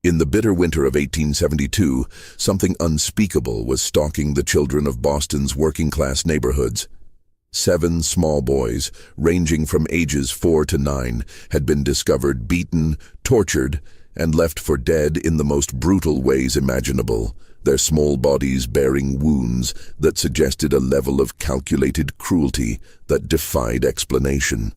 In the bitter winter of 1872, something unspeakable was stalking the children of Boston's working-class neighborhoods. 7 small boys, ranging from ages 4 to 9, had been discovered beaten, tortured, and left for dead in the most brutal ways imaginable, their small bodies bearing wounds that suggested a level of calculated cruelty that defied explanation.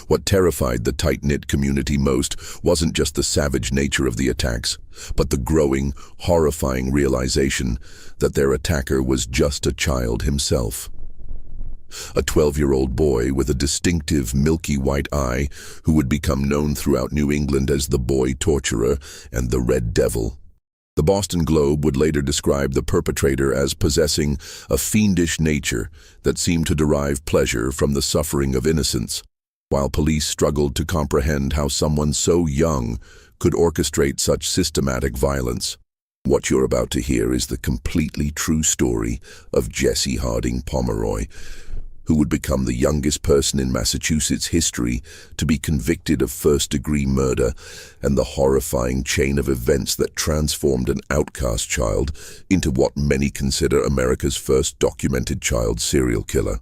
What terrified the tight-knit community most wasn't just the savage nature of the attacks, but the growing, horrifying realization that their attacker was just a child himself. A 12-year-old boy with a distinctive milky white eye who would become known throughout New England as the Boy Torturer and the Red Devil. The Boston Globe would later describe the perpetrator as possessing a fiendish nature that seemed to derive pleasure from the suffering of innocents, while police struggled to comprehend how someone so young could orchestrate such systematic violence. What you're about to hear is the completely true story of Jesse Harding Pomeroy, who would become the youngest person in Massachusetts history to be convicted of first-degree murder, and the horrifying chain of events that transformed an outcast child into what many consider America's first documented child serial killer.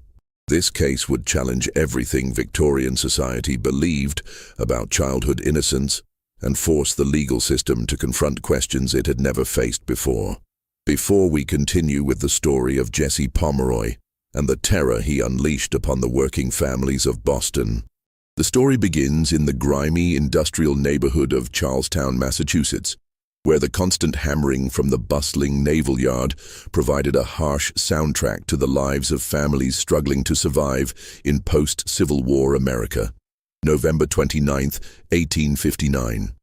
This case would challenge everything Victorian society believed about childhood innocence and force the legal system to confront questions it had never faced before. Before we continue with the story of Jesse Pomeroy and the terror he unleashed upon the working families of Boston, the story begins in the grimy industrial neighborhood of Charlestown, Massachusetts, where the constant hammering from the bustling naval yard provided a harsh soundtrack to the lives of families struggling to survive in post-Civil War America. November 29, 1859.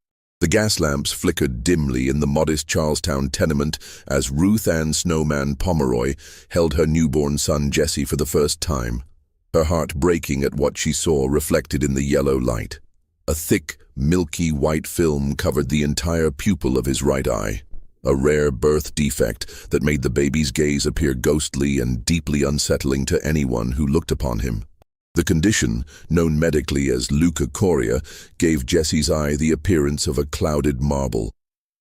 The gas lamps flickered dimly in the modest Charlestown tenement as Ruth Ann Snowman Pomeroy held her newborn son Jesse for the first time, her heart breaking at what she saw reflected in the yellow light. A thick, milky white film covered the entire pupil of his right eye, a rare birth defect that made the baby's gaze appear ghostly and deeply unsettling to anyone who looked upon him. The condition, known medically as leukocoria, gave Jesse's eye the appearance of a clouded marble,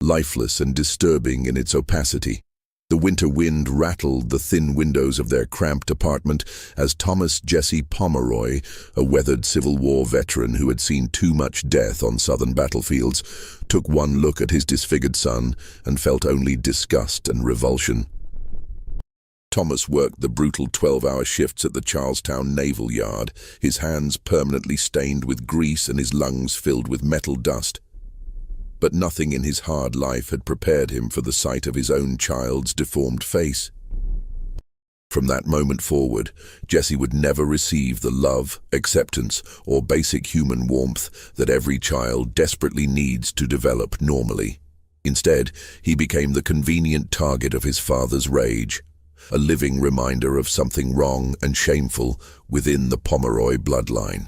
lifeless and disturbing in its opacity. The winter wind rattled the thin windows of their cramped apartment as Thomas Jesse Pomeroy, a weathered Civil War veteran who had seen too much death on southern battlefields, took one look at his disfigured son and felt only disgust and revulsion. Thomas worked the brutal 12-hour shifts at the Charlestown Naval Yard, his hands permanently stained with grease and his lungs filled with metal dust. But nothing in his hard life had prepared him for the sight of his own child's deformed face. From that moment forward, Jesse would never receive the love, acceptance, or basic human warmth that every child desperately needs to develop normally. Instead, he became the convenient target of his father's rage, a living reminder of something wrong and shameful within the Pomeroy bloodline.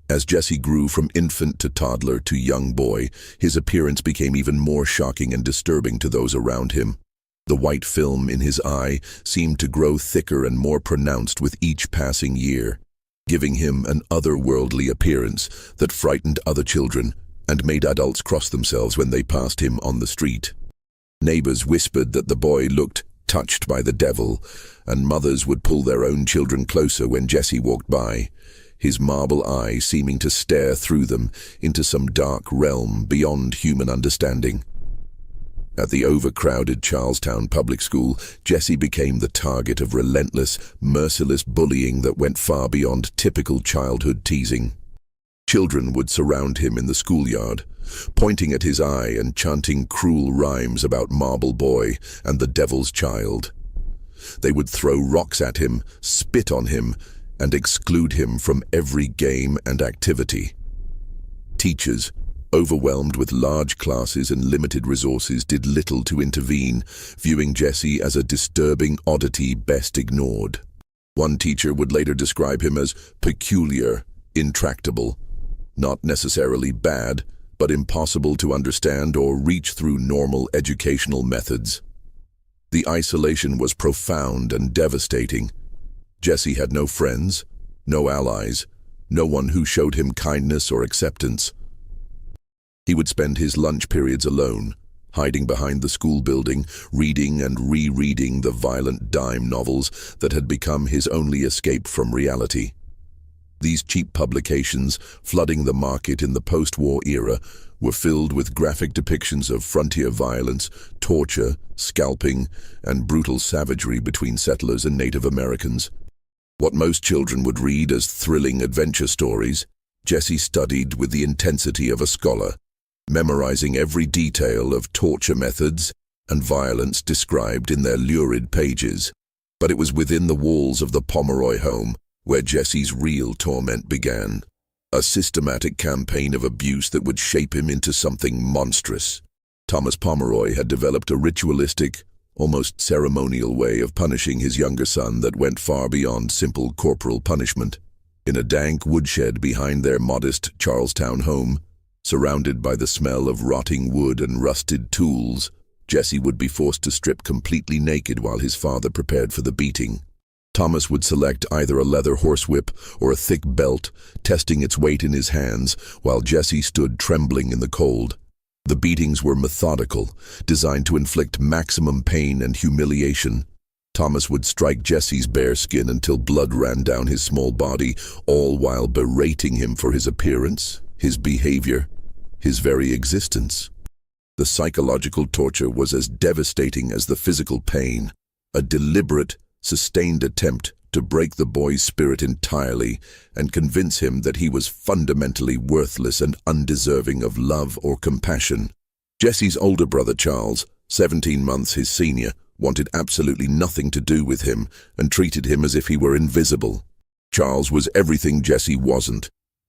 As Jesse grew from infant to toddler to young boy, his appearance became even more shocking and disturbing to those around him. The white film in his eye seemed to grow thicker and more pronounced with each passing year, giving him an otherworldly appearance that frightened other children and made adults cross themselves when they passed him on the street. Neighbors whispered that the boy looked touched by the devil, and mothers would pull their own children closer when Jesse walked by, his marble eye seeming to stare through them into some dark realm beyond human understanding. At the overcrowded Charlestown public school, Jesse became the target of relentless, merciless bullying that went far beyond typical childhood teasing. Children would surround him in the schoolyard, pointing at his eye and chanting cruel rhymes about Marble Boy and the Devil's Child. They would throw rocks at him, spit on him, and exclude him from every game and activity. Teachers, overwhelmed with large classes and limited resources, did little to intervene, viewing Jesse as a disturbing oddity best ignored. One teacher would later describe him as peculiar, intractable, not necessarily bad, but impossible to understand or reach through normal educational methods. The isolation was profound and devastating. Jesse had no friends, no allies, no one who showed him kindness or acceptance. He would spend his lunch periods alone, hiding behind the school building, reading and rereading the violent dime novels that had become his only escape from reality. These cheap publications, flooding the market in the post-war era, were filled with graphic depictions of frontier violence, torture, scalping, and brutal savagery between settlers and Native Americans. What most children would read as thrilling adventure stories, Jesse studied with the intensity of a scholar, memorizing every detail of torture methods and violence described in their lurid pages. But it was within the walls of the Pomeroy home where Jesse's real torment began. A systematic campaign of abuse that would shape him into something monstrous. Thomas Pomeroy had developed a ritualistic, almost ceremonial way of punishing his younger son that went far beyond simple corporal punishment. In a dank woodshed behind their modest Charlestown home, surrounded by the smell of rotting wood and rusted tools, Jesse would be forced to strip completely naked while his father prepared for the beating. Thomas would select either a leather horsewhip or a thick belt, testing its weight in his hands, while Jesse stood trembling in the cold. The beatings were methodical, designed to inflict maximum pain and humiliation. Thomas would strike Jesse's bare skin until blood ran down his small body, all while berating him for his appearance, his behavior, his very existence. The psychological torture was as devastating as the physical pain, a deliberate, sustained attempt to break the boy's spirit entirely and convince him that he was fundamentally worthless and undeserving of love or compassion. Jesse's older brother Charles, 17 months his senior, wanted absolutely nothing to do with him and treated him as if he were invisible. Charles was everything Jesse wasn't: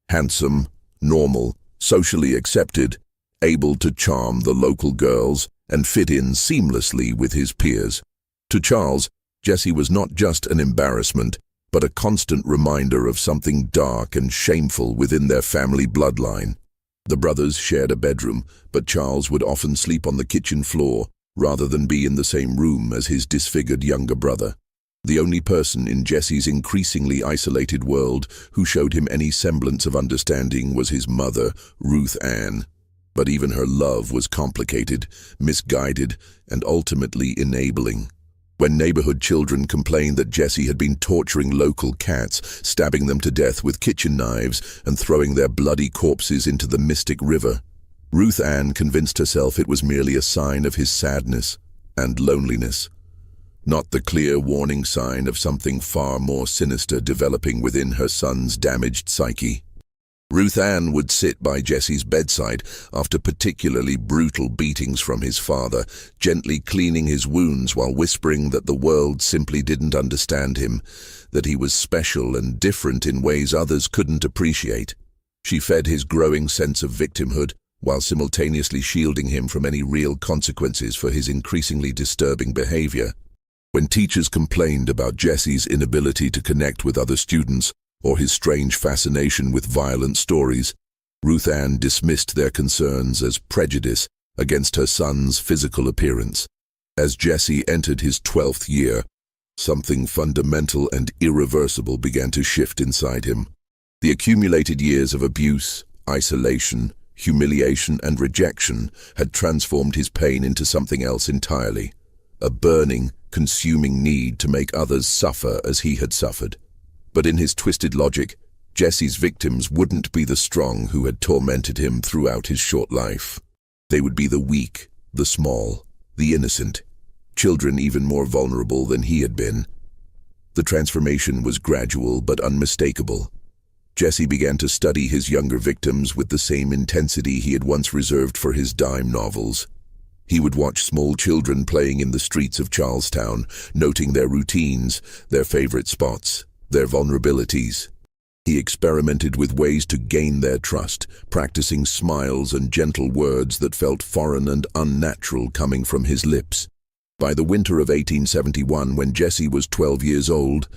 handsome, normal, socially accepted, able to charm the local girls and fit in seamlessly with his peers. To Charles, Jesse was not just an embarrassment, but a constant reminder of something dark and shameful within their family bloodline. The brothers shared a bedroom, but Charles would often sleep on the kitchen floor rather than be in the same room as his disfigured younger brother. The only person in Jesse's increasingly isolated world who showed him any semblance of understanding was his mother, Ruth Ann. But even her love was complicated, misguided, and ultimately enabling. When neighborhood children complained that Jesse had been torturing local cats, stabbing them to death with kitchen knives and throwing their bloody corpses into the Mystic River, Ruth Ann convinced herself it was merely a sign of his sadness and loneliness, not the clear warning sign of something far more sinister developing within her son's damaged psyche. Ruth Ann would sit by Jesse's bedside after particularly brutal beatings from his father, gently cleaning his wounds while whispering that the world simply didn't understand him, that he was special and different in ways others couldn't appreciate. She fed his growing sense of victimhood, while simultaneously shielding him from any real consequences for his increasingly disturbing behavior. When teachers complained about Jesse's inability to connect with other students, or his strange fascination with violent stories, Ruth Ann dismissed their concerns as prejudice against her son's physical appearance. As Jesse entered his 12th year, something fundamental and irreversible began to shift inside him. The accumulated years of abuse, isolation, humiliation, and rejection had transformed his pain into something else entirely, a burning, consuming need to make others suffer as he had suffered. But in his twisted logic, Jesse's victims wouldn't be the strong who had tormented him throughout his short life. They would be the weak, the small, the innocent, children even more vulnerable than he had been. The transformation was gradual but unmistakable. Jesse began to study his younger victims with the same intensity he had once reserved for his dime novels. He would watch small children playing in the streets of Charlestown, noting their routines, their favorite spots, their vulnerabilities. He experimented with ways to gain their trust, practicing smiles and gentle words that felt foreign and unnatural coming from his lips. By the winter of 1871, when Jesse was 12 years old,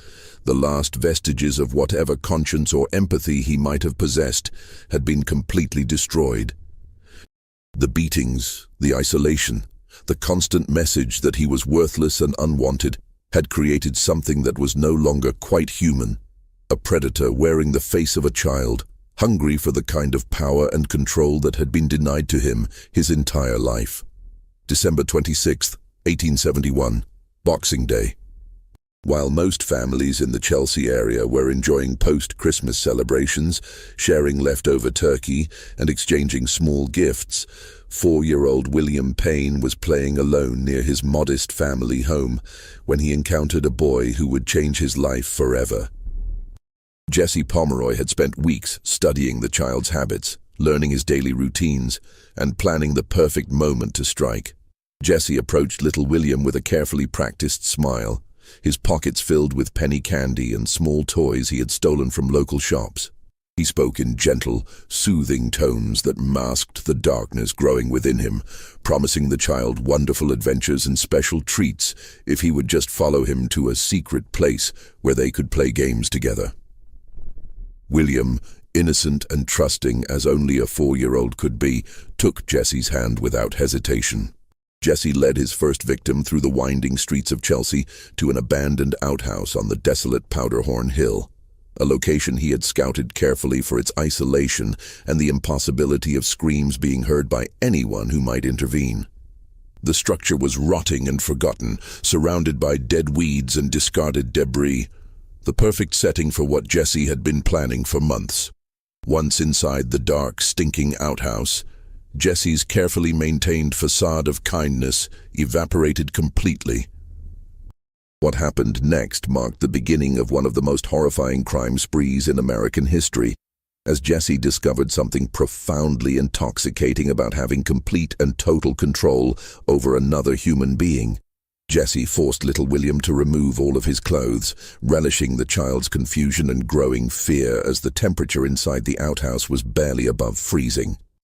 the last vestiges of whatever conscience or empathy he might have possessed had been completely destroyed. The beatings, the isolation, the constant message that he was worthless and unwanted had created something that was no longer quite human, a predator wearing the face of a child, hungry for the kind of power and control that had been denied to him his entire life. December 26, 1871, Boxing Day. While most families in the Chelsea area were enjoying post-Christmas celebrations, sharing leftover turkey and exchanging small gifts, 4-year-old William Payne was playing alone near his modest family home when he encountered a boy who would change his life forever. Jesse Pomeroy had spent weeks studying the child's habits, learning his daily routines, and planning the perfect moment to strike. Jesse approached little William with a carefully practiced smile, his pockets filled with penny candy and small toys he had stolen from local shops. He spoke in gentle, soothing tones that masked the darkness growing within him, promising the child wonderful adventures and special treats if he would just follow him to a secret place where they could play games together. William, innocent and trusting as only a 4-year-old could be, took Jesse's hand without hesitation. Jesse led his first victim through the winding streets of Chelsea to an abandoned outhouse on the desolate Powderhorn Hill, a location he had scouted carefully for its isolation and the impossibility of screams being heard by anyone who might intervene. The structure was rotting and forgotten, surrounded by dead weeds and discarded debris, the perfect setting for what Jesse had been planning for months. Once inside the dark, stinking outhouse, Jesse's carefully maintained facade of kindness evaporated completely. What happened next marked the beginning of one of the most horrifying crime sprees in American history, as Jesse discovered something profoundly intoxicating about having complete and total control over another human being. Jesse forced little William to remove all of his clothes, relishing the child's confusion and growing fear as the temperature inside the outhouse was barely above freezing.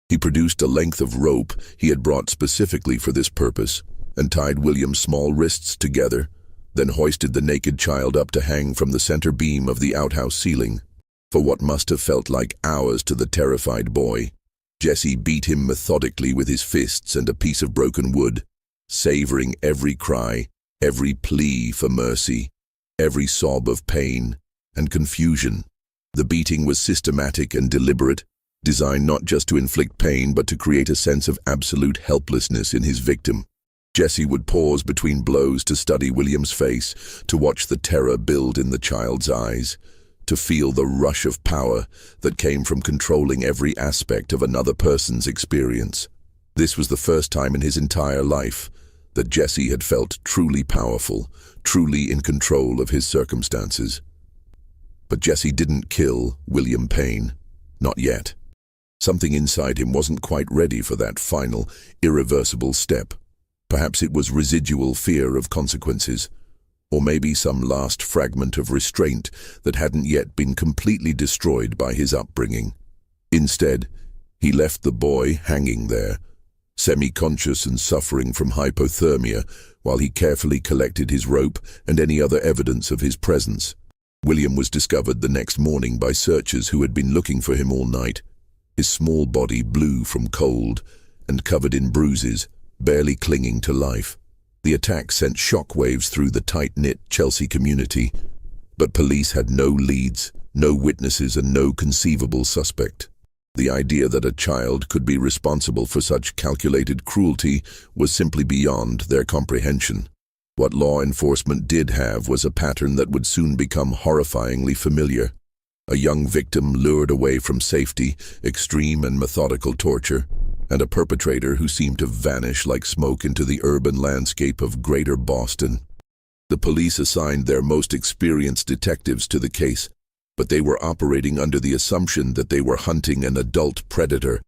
He produced a length of rope he had brought specifically for this purpose and tied William's small wrists together, then hoisted the naked child up to hang from the center beam of the outhouse ceiling. For what must have felt like hours to the terrified boy, Jesse beat him methodically with his fists and a piece of broken wood, savoring every cry, every plea for mercy, every sob of pain and confusion. The beating was systematic and deliberate, designed not just to inflict pain but to create a sense of absolute helplessness in his victim. Jesse would pause between blows to study William's face, to watch the terror build in the child's eyes, to feel the rush of power that came from controlling every aspect of another person's experience. This was the first time in his entire life that Jesse had felt truly powerful, truly in control of his circumstances. But Jesse didn't kill William Payne. Not yet. Something inside him wasn't quite ready for that final, irreversible step. Perhaps it was residual fear of consequences, or maybe some last fragment of restraint that hadn't yet been completely destroyed by his upbringing. Instead, he left the boy hanging there, semi-conscious and suffering from hypothermia, while he carefully collected his rope and any other evidence of his presence. William was discovered the next morning by searchers who had been looking for him all night, his small body blue from cold and covered in bruises, barely clinging to life. The attack sent shockwaves through the tight-knit Chelsea community, but police had no leads, no witnesses, and no conceivable suspect. The idea that a child could be responsible for such calculated cruelty was simply beyond their comprehension. What law enforcement did have was a pattern that would soon become horrifyingly familiar. A young victim lured away from safety, extreme and methodical torture, and a perpetrator who seemed to vanish like smoke into the urban landscape of Greater Boston. The police assigned their most experienced detectives to the case, but they were operating under the assumption that they were hunting an adult predator,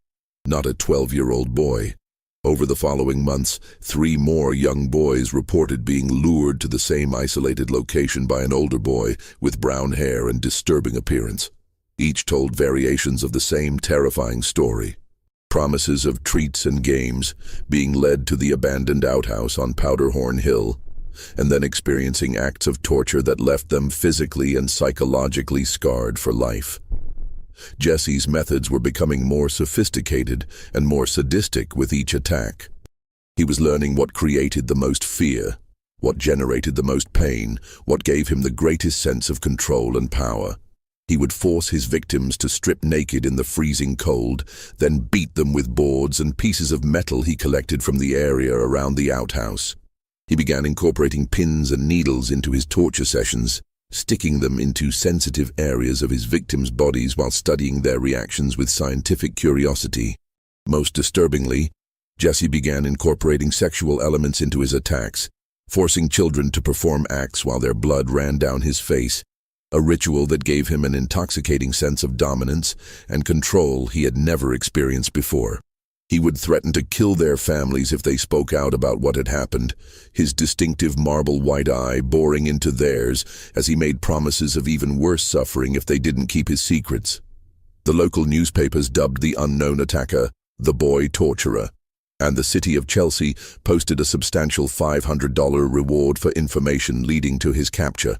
not a 12-year-old boy. Over the following months, 3 more young boys reported being lured to the same isolated location by an older boy with brown hair and disturbing appearance. Each told variations of the same terrifying story. Promises of treats and games, being led to the abandoned outhouse on Powderhorn Hill, and then experiencing acts of torture that left them physically and psychologically scarred for life. Jesse's methods were becoming more sophisticated and more sadistic with each attack. He was learning what created the most fear, what generated the most pain, what gave him the greatest sense of control and power. He would force his victims to strip naked in the freezing cold, then beat them with boards and pieces of metal he collected from the area around the outhouse. He began incorporating pins and needles into his torture sessions, sticking them into sensitive areas of his victims' bodies while studying their reactions with scientific curiosity. Most disturbingly, Jesse began incorporating sexual elements into his attacks, forcing children to perform acts while their blood ran down his face, a ritual that gave him an intoxicating sense of dominance and control he had never experienced before. He would threaten to kill their families if they spoke out about what had happened, his distinctive marble white eye boring into theirs as he made promises of even worse suffering if they didn't keep his secrets. The local newspapers dubbed the unknown attacker the Boy Torturer, and the city of Chelsea posted a substantial $500 reward for information leading to his capture,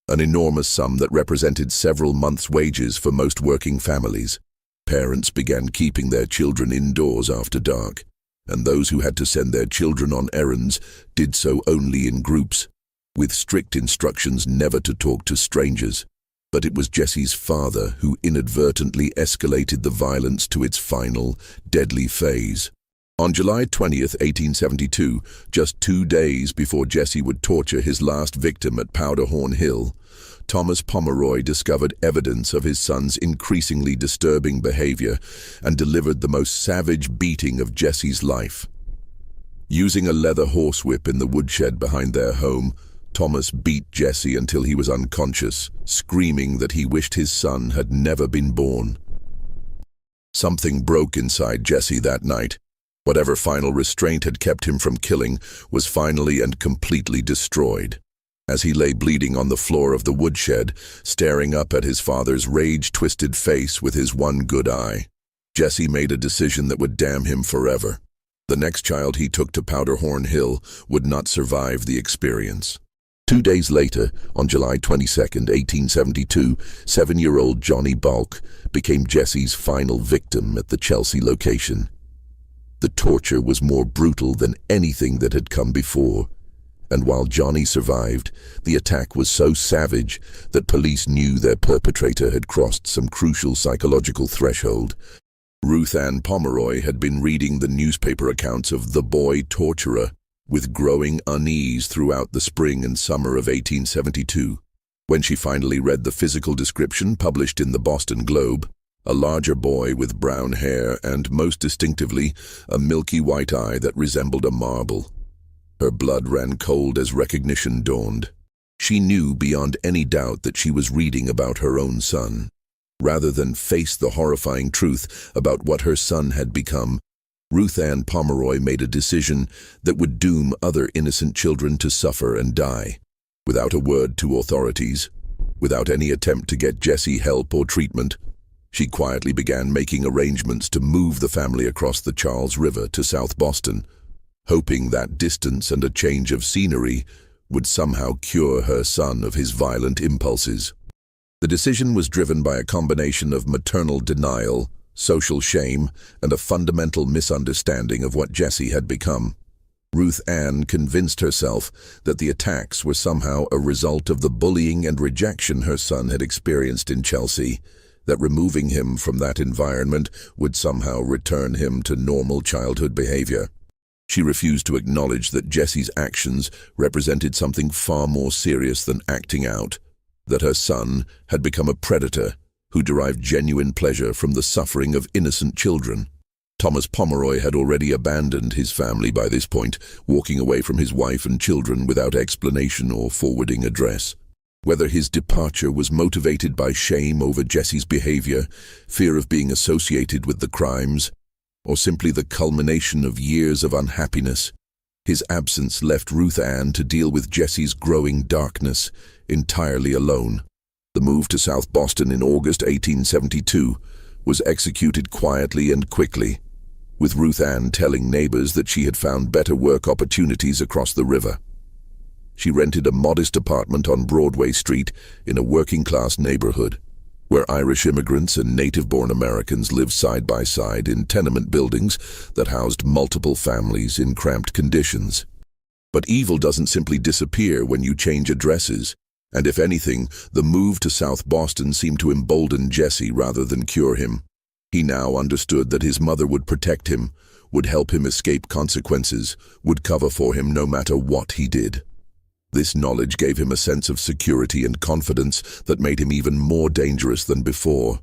an enormous sum that represented several months' wages for most working families. Parents began keeping their children indoors after dark, and those who had to send their children on errands did so only in groups, with strict instructions never to talk to strangers. But it was Jesse's father who inadvertently escalated the violence to its final, deadly phase. On July 20th, 1872, just 2 days before Jesse would torture his last victim at Powderhorn Hill, Thomas Pomeroy discovered evidence of his son's increasingly disturbing behavior and delivered the most savage beating of Jesse's life. Using a leather horsewhip in the woodshed behind their home, Thomas beat Jesse until he was unconscious, screaming that he wished his son had never been born. Something broke inside Jesse that night. Whatever final restraint had kept him from killing was finally and completely destroyed. As he lay bleeding on the floor of the woodshed, staring up at his father's rage-twisted face with his one good eye, Jesse made a decision that would damn him forever. The next child he took to Powderhorn Hill would not survive the experience. 2 days later, on July 22, 1872, 7-year-old Johnny Balk became Jesse's final victim at the Chelsea location. The torture was more brutal than anything that had come before, and while Johnny survived, the attack was so savage that police knew their perpetrator had crossed some crucial psychological threshold. Ruth Ann Pomeroy had been reading the newspaper accounts of the Boy Torturer with growing unease throughout the spring and summer of 1872. When she finally read the physical description published in the Boston Globe, a larger boy with brown hair and, most distinctively, a milky white eye that resembled a marble. Her blood ran cold as recognition dawned. She knew beyond any doubt that she was reading about her own son. Rather than face the horrifying truth about what her son had become, Ruth Ann Pomeroy made a decision that would doom other innocent children to suffer and die. Without a word to authorities, without any attempt to get Jesse help or treatment, she quietly began making arrangements to move the family across the Charles River to South Boston, hoping that distance and a change of scenery would somehow cure her son of his violent impulses. The decision was driven by a combination of maternal denial, social shame, and a fundamental misunderstanding of what Jesse had become. Ruth Ann convinced herself that the attacks were somehow a result of the bullying and rejection her son had experienced in Chelsea, that removing him from that environment would somehow return him to normal childhood behavior. She refused to acknowledge that Jesse's actions represented something far more serious than acting out, that her son had become a predator who derived genuine pleasure from the suffering of innocent children. Thomas Pomeroy had already abandoned his family by this point, walking away from his wife and children without explanation or forwarding address. Whether his departure was motivated by shame over Jesse's behavior, fear of being associated with the crimes, or simply the culmination of years of unhappiness, his absence left Ruth Ann to deal with Jesse's growing darkness entirely alone. The move to South Boston in August 1872 was executed quietly and quickly, with Ruth Ann telling neighbors that she had found better work opportunities across the river. She rented a modest apartment on Broadway Street in a working-class neighborhood, where Irish immigrants and native-born Americans lived side by side in tenement buildings that housed multiple families in cramped conditions. But evil doesn't simply disappear when you change addresses. And if anything, the move to South Boston seemed to embolden Jesse rather than cure him. He now understood that his mother would protect him, would help him escape consequences, would cover for him no matter what he did. This knowledge gave him a sense of security and confidence that made him even more dangerous than before.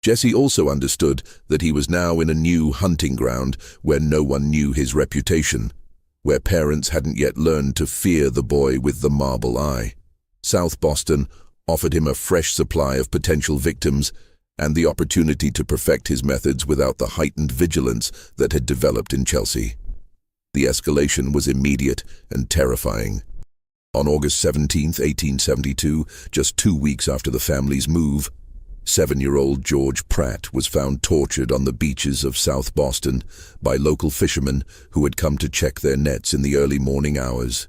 Jesse also understood that he was now in a new hunting ground where no one knew his reputation, where parents hadn't yet learned to fear the boy with the marble eye. South Boston offered him a fresh supply of potential victims and the opportunity to perfect his methods without the heightened vigilance that had developed in Chelsea. The escalation was immediate and terrifying. On August 17, 1872, just 2 weeks after the family's move, 7-year-old George Pratt was found tortured on the beaches of South Boston by local fishermen who had come to check their nets in the early morning hours.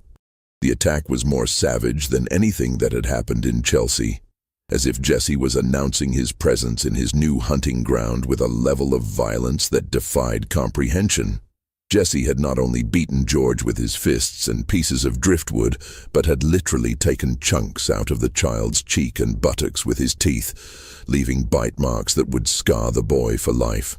The attack was more savage than anything that had happened in Chelsea, as if Jesse was announcing his presence in his new hunting ground with a level of violence that defied comprehension. Jesse had not only beaten George with his fists and pieces of driftwood, but had literally taken chunks out of the child's cheek and buttocks with his teeth, leaving bite marks that would scar the boy for life.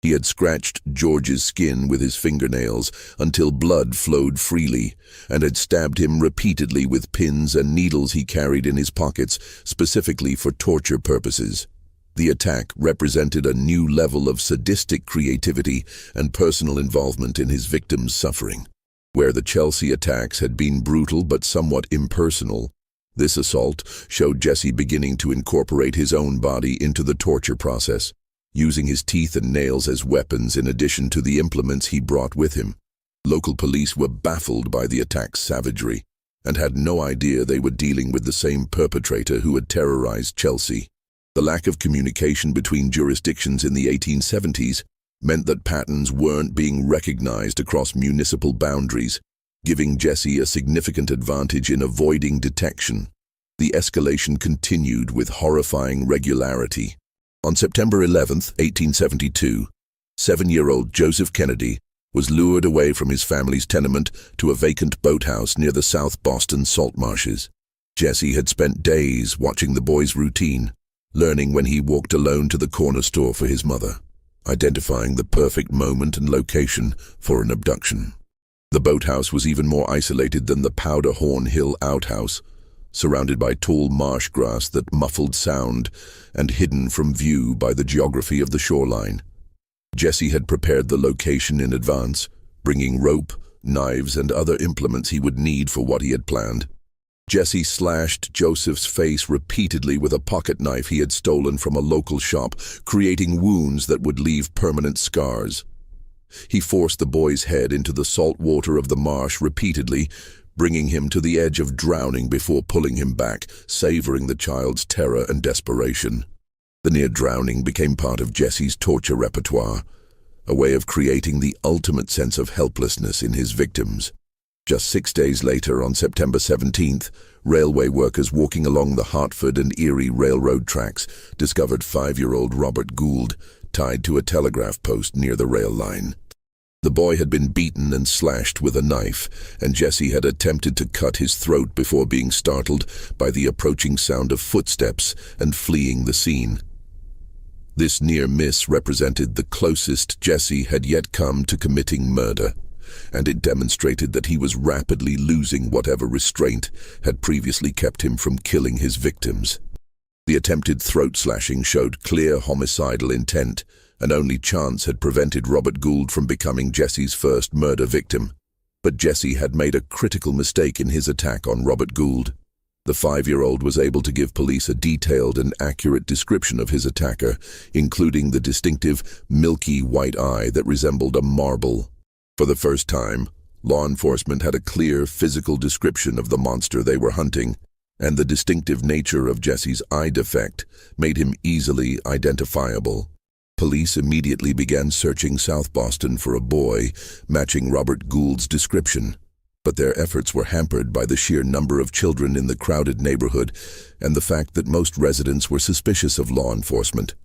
He had scratched George's skin with his fingernails until blood flowed freely, and had stabbed him repeatedly with pins and needles he carried in his pockets, specifically for torture purposes. The attack represented a new level of sadistic creativity and personal involvement in his victim's suffering. Where the Chelsea attacks had been brutal but somewhat impersonal, this assault showed Jesse beginning to incorporate his own body into the torture process, using his teeth and nails as weapons in addition to the implements he brought with him. Local police were baffled by the attack's savagery and had no idea they were dealing with the same perpetrator who had terrorized Chelsea. The lack of communication between jurisdictions in the 1870s meant that patterns weren't being recognized across municipal boundaries, giving Jesse a significant advantage in avoiding detection. The escalation continued with horrifying regularity. On September 11, 1872, 7-year-old Joseph Kennedy was lured away from his family's tenement to a vacant boathouse near the South Boston salt marshes. Jesse had spent days watching the boy's routine, learning when he walked alone to the corner store for his mother, identifying the perfect moment and location for an abduction. The boathouse was even more isolated than the Powder Horn Hill outhouse, surrounded by tall marsh grass that muffled sound and hidden from view by the geography of the shoreline. Jesse had prepared the location in advance, bringing rope, knives, and other implements he would need for what he had planned. Jesse slashed Joseph's face repeatedly with a pocket knife he had stolen from a local shop, creating wounds that would leave permanent scars. He forced the boy's head into the salt water of the marsh repeatedly, bringing him to the edge of drowning before pulling him back, savoring the child's terror and desperation. The near drowning became part of Jesse's torture repertoire, a way of creating the ultimate sense of helplessness in his victims. Just 6 days later, on September 17th, railway workers walking along the Hartford and Erie railroad tracks discovered 5-year-old Robert Gould tied to a telegraph post near the rail line. The boy had been beaten and slashed with a knife, and Jesse had attempted to cut his throat before being startled by the approaching sound of footsteps and fleeing the scene. This near miss represented the closest Jesse had yet come to committing murder, and it demonstrated that he was rapidly losing whatever restraint had previously kept him from killing his victims. The attempted throat slashing showed clear homicidal intent, and only chance had prevented Robert Gould from becoming Jesse's first murder victim. But Jesse had made a critical mistake in his attack on Robert Gould. The 5-year-old was able to give police a detailed and accurate description of his attacker, including the distinctive, milky white eye that resembled a marble. For the first time, law enforcement had a clear physical description of the monster they were hunting, and the distinctive nature of Jesse's eye defect made him easily identifiable. Police immediately began searching South Boston for a boy matching Robert Gould's description, but their efforts were hampered by the sheer number of children in the crowded neighborhood and the fact that most residents were suspicious of law enforcement.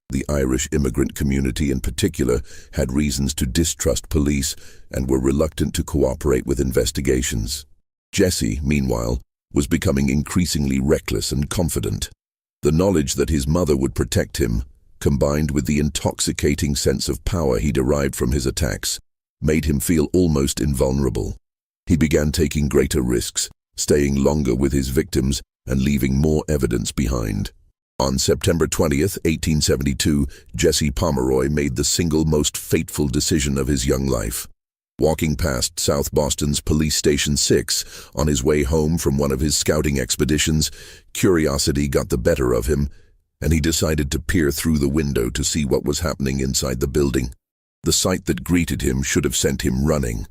The Irish immigrant community in particular had reasons to distrust police and were reluctant to cooperate with investigations. Jesse, meanwhile, was becoming increasingly reckless and confident. The knowledge that his mother would protect him, combined with the intoxicating sense of power he derived from his attacks, made him feel almost invulnerable. He began taking greater risks, staying longer with his victims and leaving more evidence behind. On September 20th, 1872, Jesse Pomeroy made the single most fateful decision of his young life. Walking past South Boston's Police Station 6 on his way home from one of his scouting expeditions, curiosity got the better of him, and he decided to peer through the window to see what was happening inside the building. The sight that greeted him should have sent him running.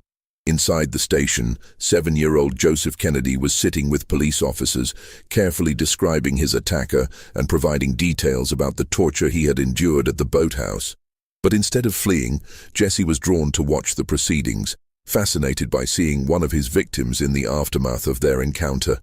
Inside the station, 7-year-old Joseph Kennedy was sitting with police officers, carefully describing his attacker and providing details about the torture he had endured at the boathouse. But instead of fleeing, Jesse was drawn to watch the proceedings, fascinated by seeing one of his victims in the aftermath of their encounter.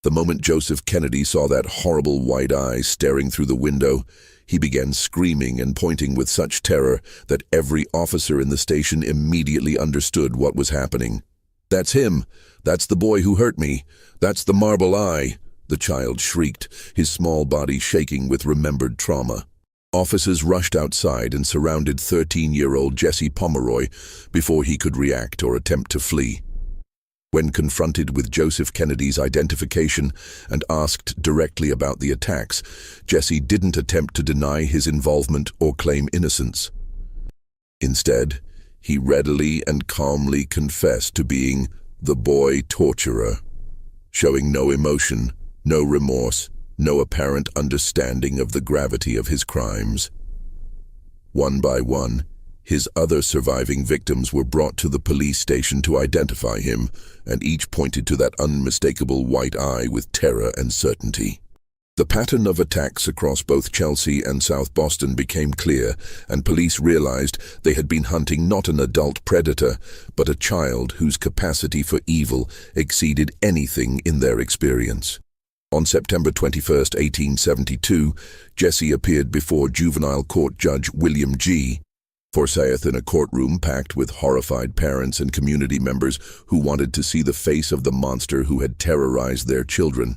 The moment Joseph Kennedy saw that horrible white eye staring through the window, he began screaming and pointing with such terror that every officer in the station immediately understood what was happening. "That's him! That's the boy who hurt me! That's the marble eye!" the child shrieked, his small body shaking with remembered trauma. Officers rushed outside and surrounded 13-year-old Jesse Pomeroy before he could react or attempt to flee. When confronted with Joseph Kennedy's identification and asked directly about the attacks, Jesse didn't attempt to deny his involvement or claim innocence. Instead, he readily and calmly confessed to being the boy torturer, showing no emotion, no remorse, no apparent understanding of the gravity of his crimes. One by one, his other surviving victims were brought to the police station to identify him, and each pointed to that unmistakable white eye with terror and certainty. The pattern of attacks across both Chelsea and South Boston became clear, and police realized they had been hunting not an adult predator, but a child whose capacity for evil exceeded anything in their experience. On September 21st, 1872, Jesse appeared before juvenile court judge William G. Forsyth in a courtroom packed with horrified parents and community members who wanted to see the face of the monster who had terrorized their children.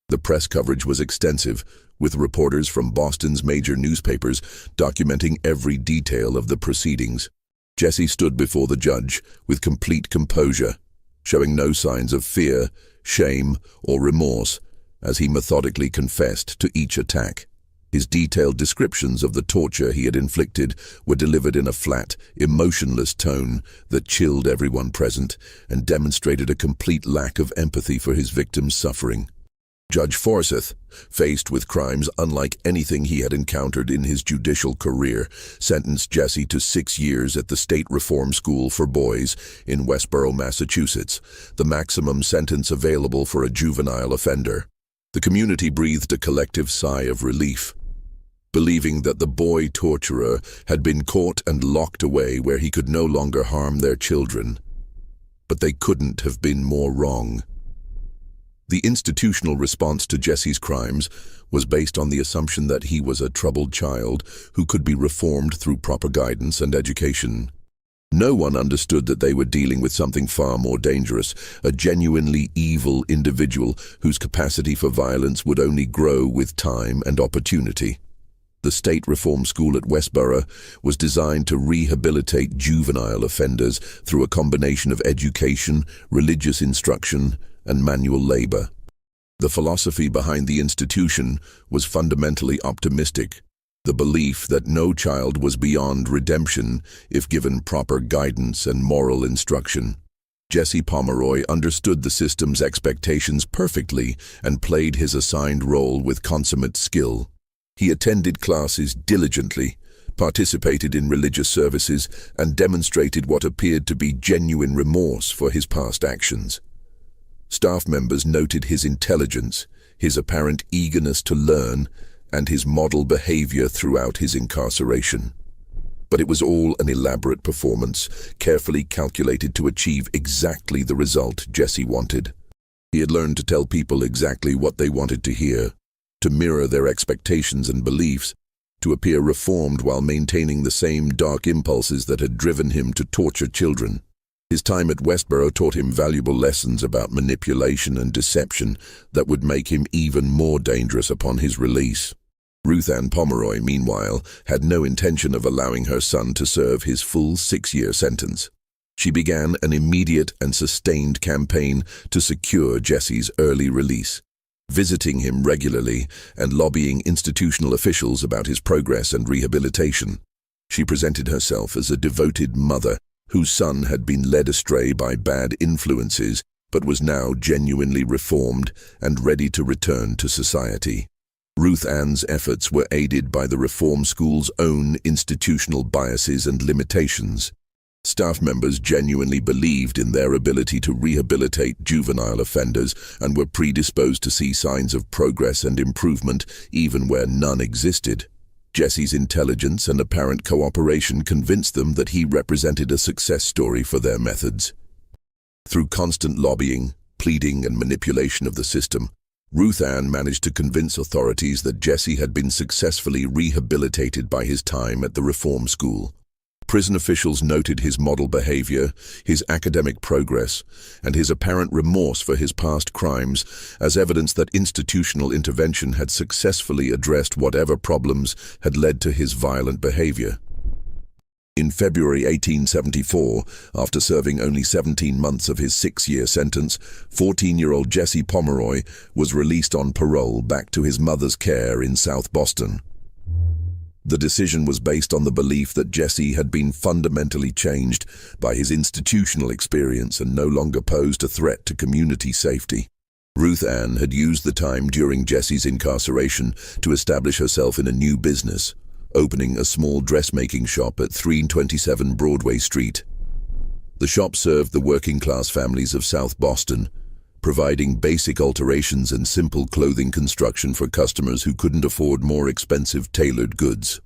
The press coverage was extensive, with reporters from Boston's major newspapers documenting every detail of the proceedings. Jesse stood before the judge with complete composure, showing no signs of fear, shame, or remorse, as he methodically confessed to each attack. His detailed descriptions of the torture he had inflicted were delivered in a flat, emotionless tone that chilled everyone present and demonstrated a complete lack of empathy for his victims' suffering. Judge Forsyth, faced with crimes unlike anything he had encountered in his judicial career, sentenced Jesse to 6 years at the State Reform School for Boys in Westborough, Massachusetts, the maximum sentence available for a juvenile offender. The community breathed a collective sigh of relief, believing that the boy torturer had been caught and locked away where he could no longer harm their children. But they couldn't have been more wrong. The institutional response to Jesse's crimes was based on the assumption that he was a troubled child who could be reformed through proper guidance and education. No one understood that they were dealing with something far more dangerous, a genuinely evil individual whose capacity for violence would only grow with time and opportunity. The State Reform School at Westborough was designed to rehabilitate juvenile offenders through a combination of education, religious instruction, and manual labor. The philosophy behind the institution was fundamentally optimistic, the belief that no child was beyond redemption if given proper guidance and moral instruction. Jesse Pomeroy understood the system's expectations perfectly and played his assigned role with consummate skill. He attended classes diligently, participated in religious services, and demonstrated what appeared to be genuine remorse for his past actions. Staff members noted his intelligence, his apparent eagerness to learn, and his model behavior throughout his incarceration. But it was all an elaborate performance, carefully calculated to achieve exactly the result Jesse wanted. He had learned to tell people exactly what they wanted to hear, to mirror their expectations and beliefs, to appear reformed while maintaining the same dark impulses that had driven him to torture children. His time at Westboro taught him valuable lessons about manipulation and deception that would make him even more dangerous upon his release. Ruth Ann Pomeroy, meanwhile, had no intention of allowing her son to serve his full 6-year sentence. She began an immediate and sustained campaign to secure Jesse's early release, visiting him regularly and lobbying institutional officials about his progress and rehabilitation. She presented herself as a devoted mother whose son had been led astray by bad influences but was now genuinely reformed and ready to return to society. Ruth Ann's efforts were aided by the reform school's own institutional biases and limitations. Staff members genuinely believed in their ability to rehabilitate juvenile offenders and were predisposed to see signs of progress and improvement even where none existed. Jesse's intelligence and apparent cooperation convinced them that he represented a success story for their methods. Through constant lobbying, pleading, and manipulation of the system, Ruth Ann managed to convince authorities that Jesse had been successfully rehabilitated by his time at the reform school. Prison officials noted his model behavior, his academic progress, and his apparent remorse for his past crimes as evidence that institutional intervention had successfully addressed whatever problems had led to his violent behavior. In February 1874, after serving only 17 months of his 6-year sentence, 14-year-old Jesse Pomeroy was released on parole back to his mother's care in South Boston. The decision was based on the belief that Jesse had been fundamentally changed by his institutional experience and no longer posed a threat to community safety. Ruth Ann had used the time during Jesse's incarceration to establish herself in a new business, opening a small dressmaking shop at 327 Broadway Street. The shop served the working-class families of South Boston, providing basic alterations and simple clothing construction for customers who couldn't afford more expensive tailored goods.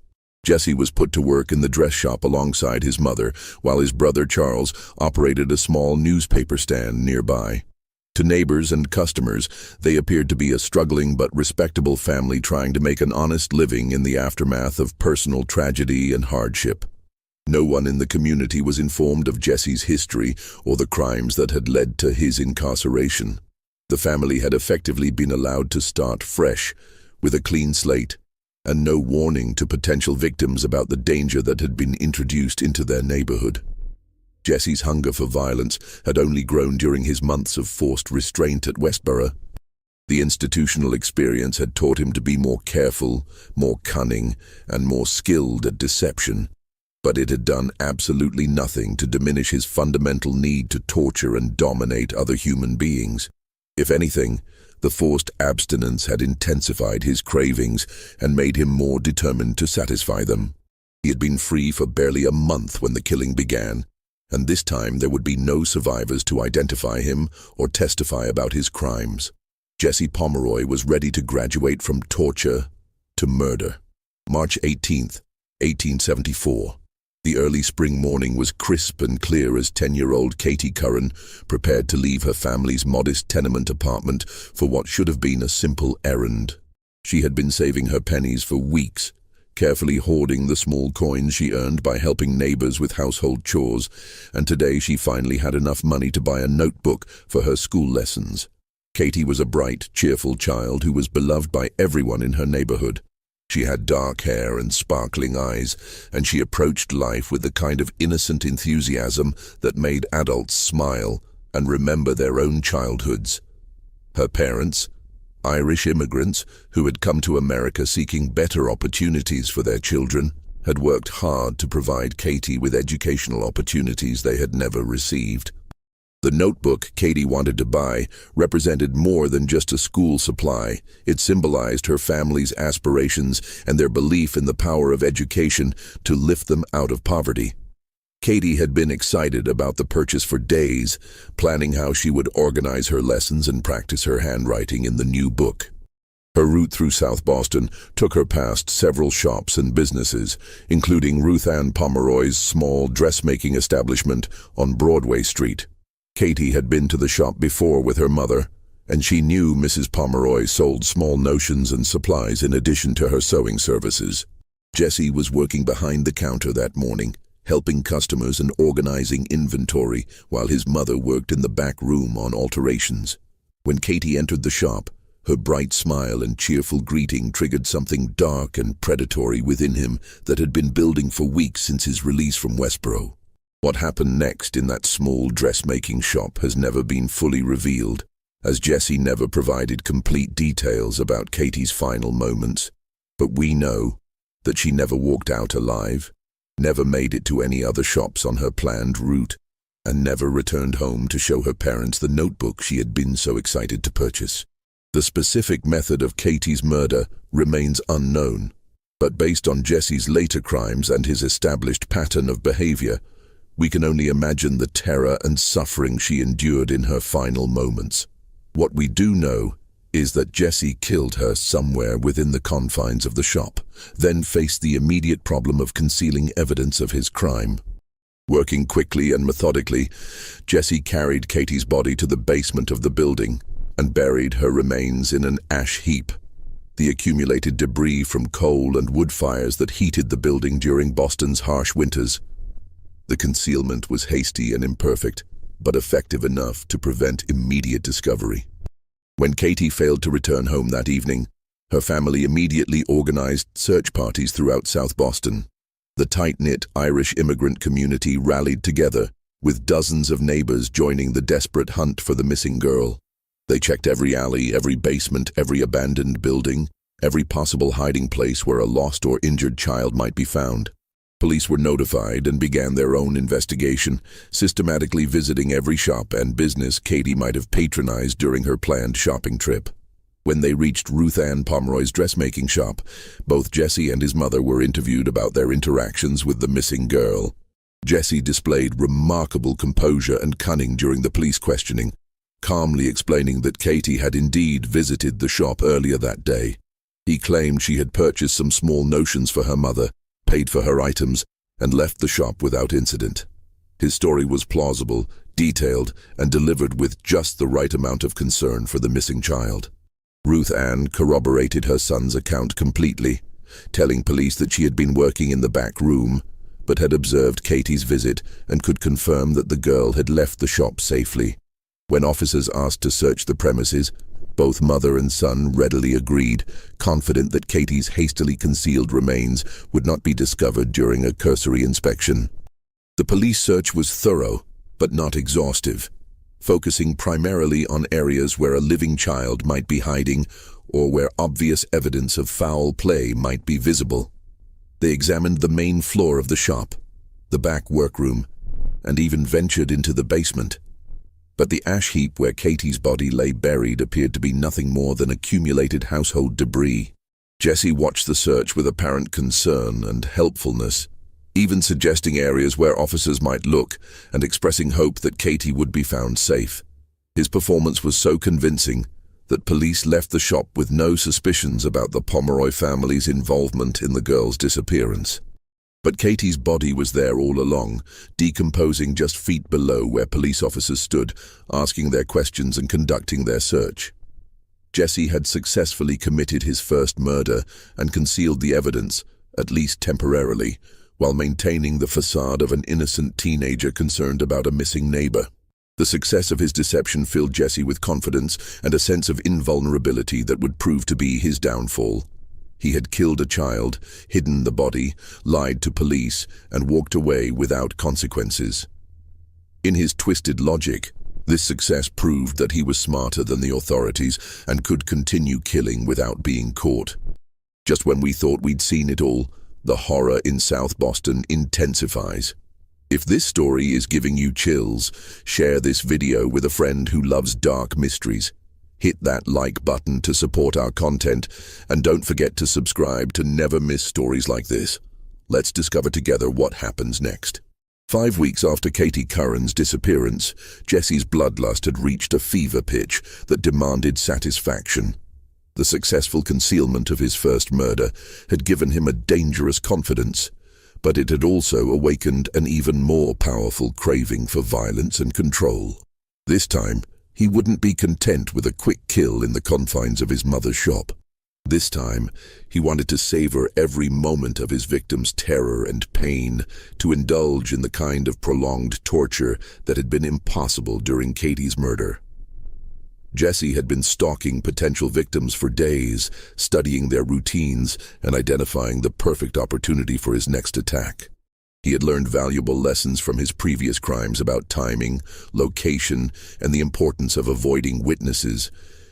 Jesse was put to work in the dress shop alongside his mother, while his brother Charles operated a small newspaper stand nearby. To neighbors and customers, they appeared to be a struggling but respectable family trying to make an honest living in the aftermath of personal tragedy and hardship. No one in the community was informed of Jesse's history or the crimes that had led to his incarceration. The family had effectively been allowed to start fresh, with a clean slate, and no warning to potential victims about the danger that had been introduced into their neighborhood. Jesse's hunger for violence had only grown during his months of forced restraint at Westboro. The institutional experience had taught him to be more careful, more cunning, and more skilled at deception. But it had done absolutely nothing to diminish his fundamental need to torture and dominate other human beings. If anything, the forced abstinence had intensified his cravings and made him more determined to satisfy them. He had been free for barely a month when the killing began, and this time there would be no survivors to identify him or testify about his crimes. Jesse Pomeroy was ready to graduate from torture to murder. March 18th, 1874. The early spring morning was crisp and clear as 10-year-old Katie Curran prepared to leave her family's modest tenement apartment for what should have been a simple errand. She had been saving her pennies for weeks, carefully hoarding the small coins she earned by helping neighbors with household chores, and today she finally had enough money to buy a notebook for her school lessons. Katie was a bright, cheerful child who was beloved by everyone in her neighborhood. She had dark hair and sparkling eyes, and she approached life with the kind of innocent enthusiasm that made adults smile and remember their own childhoods. Her parents, Irish immigrants who had come to America seeking better opportunities for their children, had worked hard to provide Katie with educational opportunities they had never received. The notebook Katie wanted to buy represented more than just a school supply. It symbolized her family's aspirations and their belief in the power of education to lift them out of poverty. Katie had been excited about the purchase for days, planning how she would organize her lessons and practice her handwriting in the new book. Her route through South Boston took her past several shops and businesses, including Ruth Ann Pomeroy's small dressmaking establishment on Broadway Street. Katie had been to the shop before with her mother, and she knew Mrs. Pomeroy sold small notions and supplies in addition to her sewing services. Jessie was working behind the counter that morning, helping customers and organizing inventory while his mother worked in the back room on alterations. When Katie entered the shop, her bright smile and cheerful greeting triggered something dark and predatory within him that had been building for weeks since his release from Westboro. What happened next in that small dressmaking shop has never been fully revealed, as Jesse never provided complete details about Katie's final moments. But we know that she never walked out alive, never made it to any other shops on her planned route, and never returned home to show her parents the notebook she had been so excited to purchase. The specific method of Katie's murder remains unknown, but based on Jesse's later crimes and his established pattern of behavior, we can only imagine the terror and suffering she endured in her final moments. What we do know is that Jesse killed her somewhere within the confines of the shop, then faced the immediate problem of concealing evidence of his crime. Working quickly and methodically, Jesse carried Katie's body to the basement of the building and buried her remains in an ash heap. The accumulated debris from coal and wood fires that heated the building during Boston's harsh winters. The concealment was hasty and imperfect, but effective enough to prevent immediate discovery. When Katie failed to return home that evening, her family immediately organized search parties throughout South Boston. The tight-knit Irish immigrant community rallied together, with dozens of neighbors joining the desperate hunt for the missing girl. They checked every alley, every basement, every abandoned building, every possible hiding place where a lost or injured child might be found. Police were notified and began their own investigation, systematically visiting every shop and business Katie might have patronized during her planned shopping trip. When they reached Ruth Ann Pomeroy's dressmaking shop, both Jesse and his mother were interviewed about their interactions with the missing girl. Jesse displayed remarkable composure and cunning during the police questioning, calmly explaining that Katie had indeed visited the shop earlier that day. He claimed she had purchased some small notions for her mother, paid for her items, and left the shop without incident. His story was plausible, detailed, and delivered with just the right amount of concern for the missing child. Ruth Ann corroborated her son's account completely, telling police that she had been working in the back room, but had observed Katie's visit and could confirm that the girl had left the shop safely. When officers asked to search the premises, both mother and son readily agreed, confident that Katie's hastily concealed remains would not be discovered during a cursory inspection. The police search was thorough, but not exhaustive, focusing primarily on areas where a living child might be hiding or where obvious evidence of foul play might be visible. They examined the main floor of the shop, the back workroom, and even ventured into the basement. But the ash heap where Katie's body lay buried appeared to be nothing more than accumulated household debris. Jesse watched the search with apparent concern and helpfulness, even suggesting areas where officers might look and expressing hope that Katie would be found safe. His performance was so convincing that police left the shop with no suspicions about the Pomeroy family's involvement in the girl's disappearance. But Katie's body was there all along, decomposing just feet below where police officers stood, asking their questions and conducting their search. Jesse had successfully committed his first murder and concealed the evidence, at least temporarily, while maintaining the facade of an innocent teenager concerned about a missing neighbor. The success of his deception filled Jesse with confidence and a sense of invulnerability that would prove to be his downfall. He had killed a child, hidden the body, lied to police, and walked away without consequences. In his twisted logic, this success proved that he was smarter than the authorities and could continue killing without being caught. Just when we thought we'd seen it all, the horror in South Boston intensifies. If this story is giving you chills, share this video with a friend who loves dark mysteries. Hit that like button to support our content, and don't forget to subscribe to never miss stories like this. Let's discover together what happens next. 5 weeks after Katie Curran's disappearance, Jesse's bloodlust had reached a fever pitch that demanded satisfaction. The successful concealment of his first murder had given him a dangerous confidence, but it had also awakened an even more powerful craving for violence and control. This time, he wouldn't be content with a quick kill in the confines of his mother's shop. This time, he wanted to savor every moment of his victim's terror and pain, to indulge in the kind of prolonged torture that had been impossible during Katie's murder. Jesse had been stalking potential victims for days, studying their routines and identifying the perfect opportunity for his next attack. He had learned valuable lessons from his previous crimes about timing, location, and the importance of avoiding witnesses,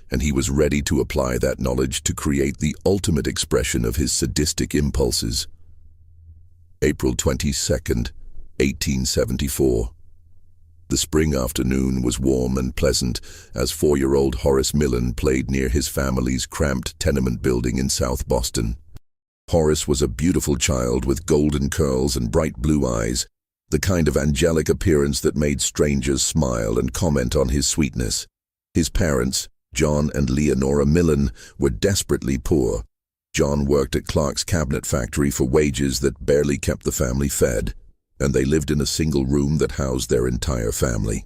and he was ready to apply that knowledge to create the ultimate expression of his sadistic impulses. April 22nd, 1874. The spring afternoon was warm and pleasant as 4-year-old Horace Millen played near his family's cramped tenement building in South Boston. Horace was a beautiful child with golden curls and bright blue eyes, the kind of angelic appearance that made strangers smile and comment on his sweetness. His parents, John and Leonora Millen, were desperately poor. John worked at Clark's cabinet factory for wages that barely kept the family fed, and they lived in a single room that housed their entire family.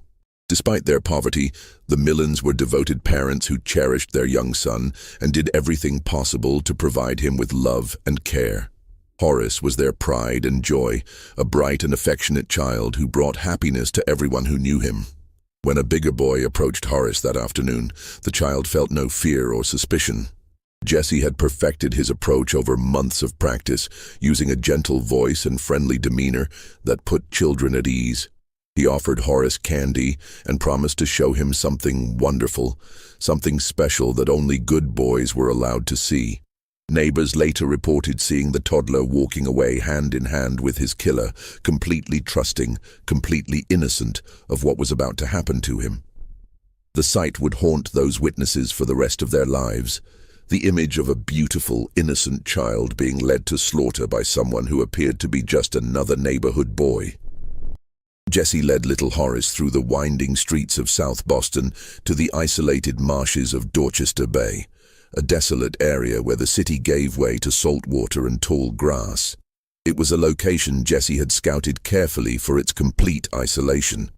Despite their poverty, the Millens were devoted parents who cherished their young son and did everything possible to provide him with love and care. Horace was their pride and joy, a bright and affectionate child who brought happiness to everyone who knew him. When a bigger boy approached Horace that afternoon, the child felt no fear or suspicion. Jesse had perfected his approach over months of practice, using a gentle voice and friendly demeanor that put children at ease. He offered Horace candy and promised to show him something wonderful, something special that only good boys were allowed to see. Neighbors later reported seeing the toddler walking away hand in hand with his killer, completely trusting, completely innocent of what was about to happen to him. The sight would haunt those witnesses for the rest of their lives. The image of a beautiful, innocent child being led to slaughter by someone who appeared to be just another neighborhood boy. Jesse led little Horace through the winding streets of South Boston to the isolated marshes of Dorchester Bay, a desolate area where the city gave way to salt water and tall grass. It was a location Jesse had scouted carefully for its complete isolation,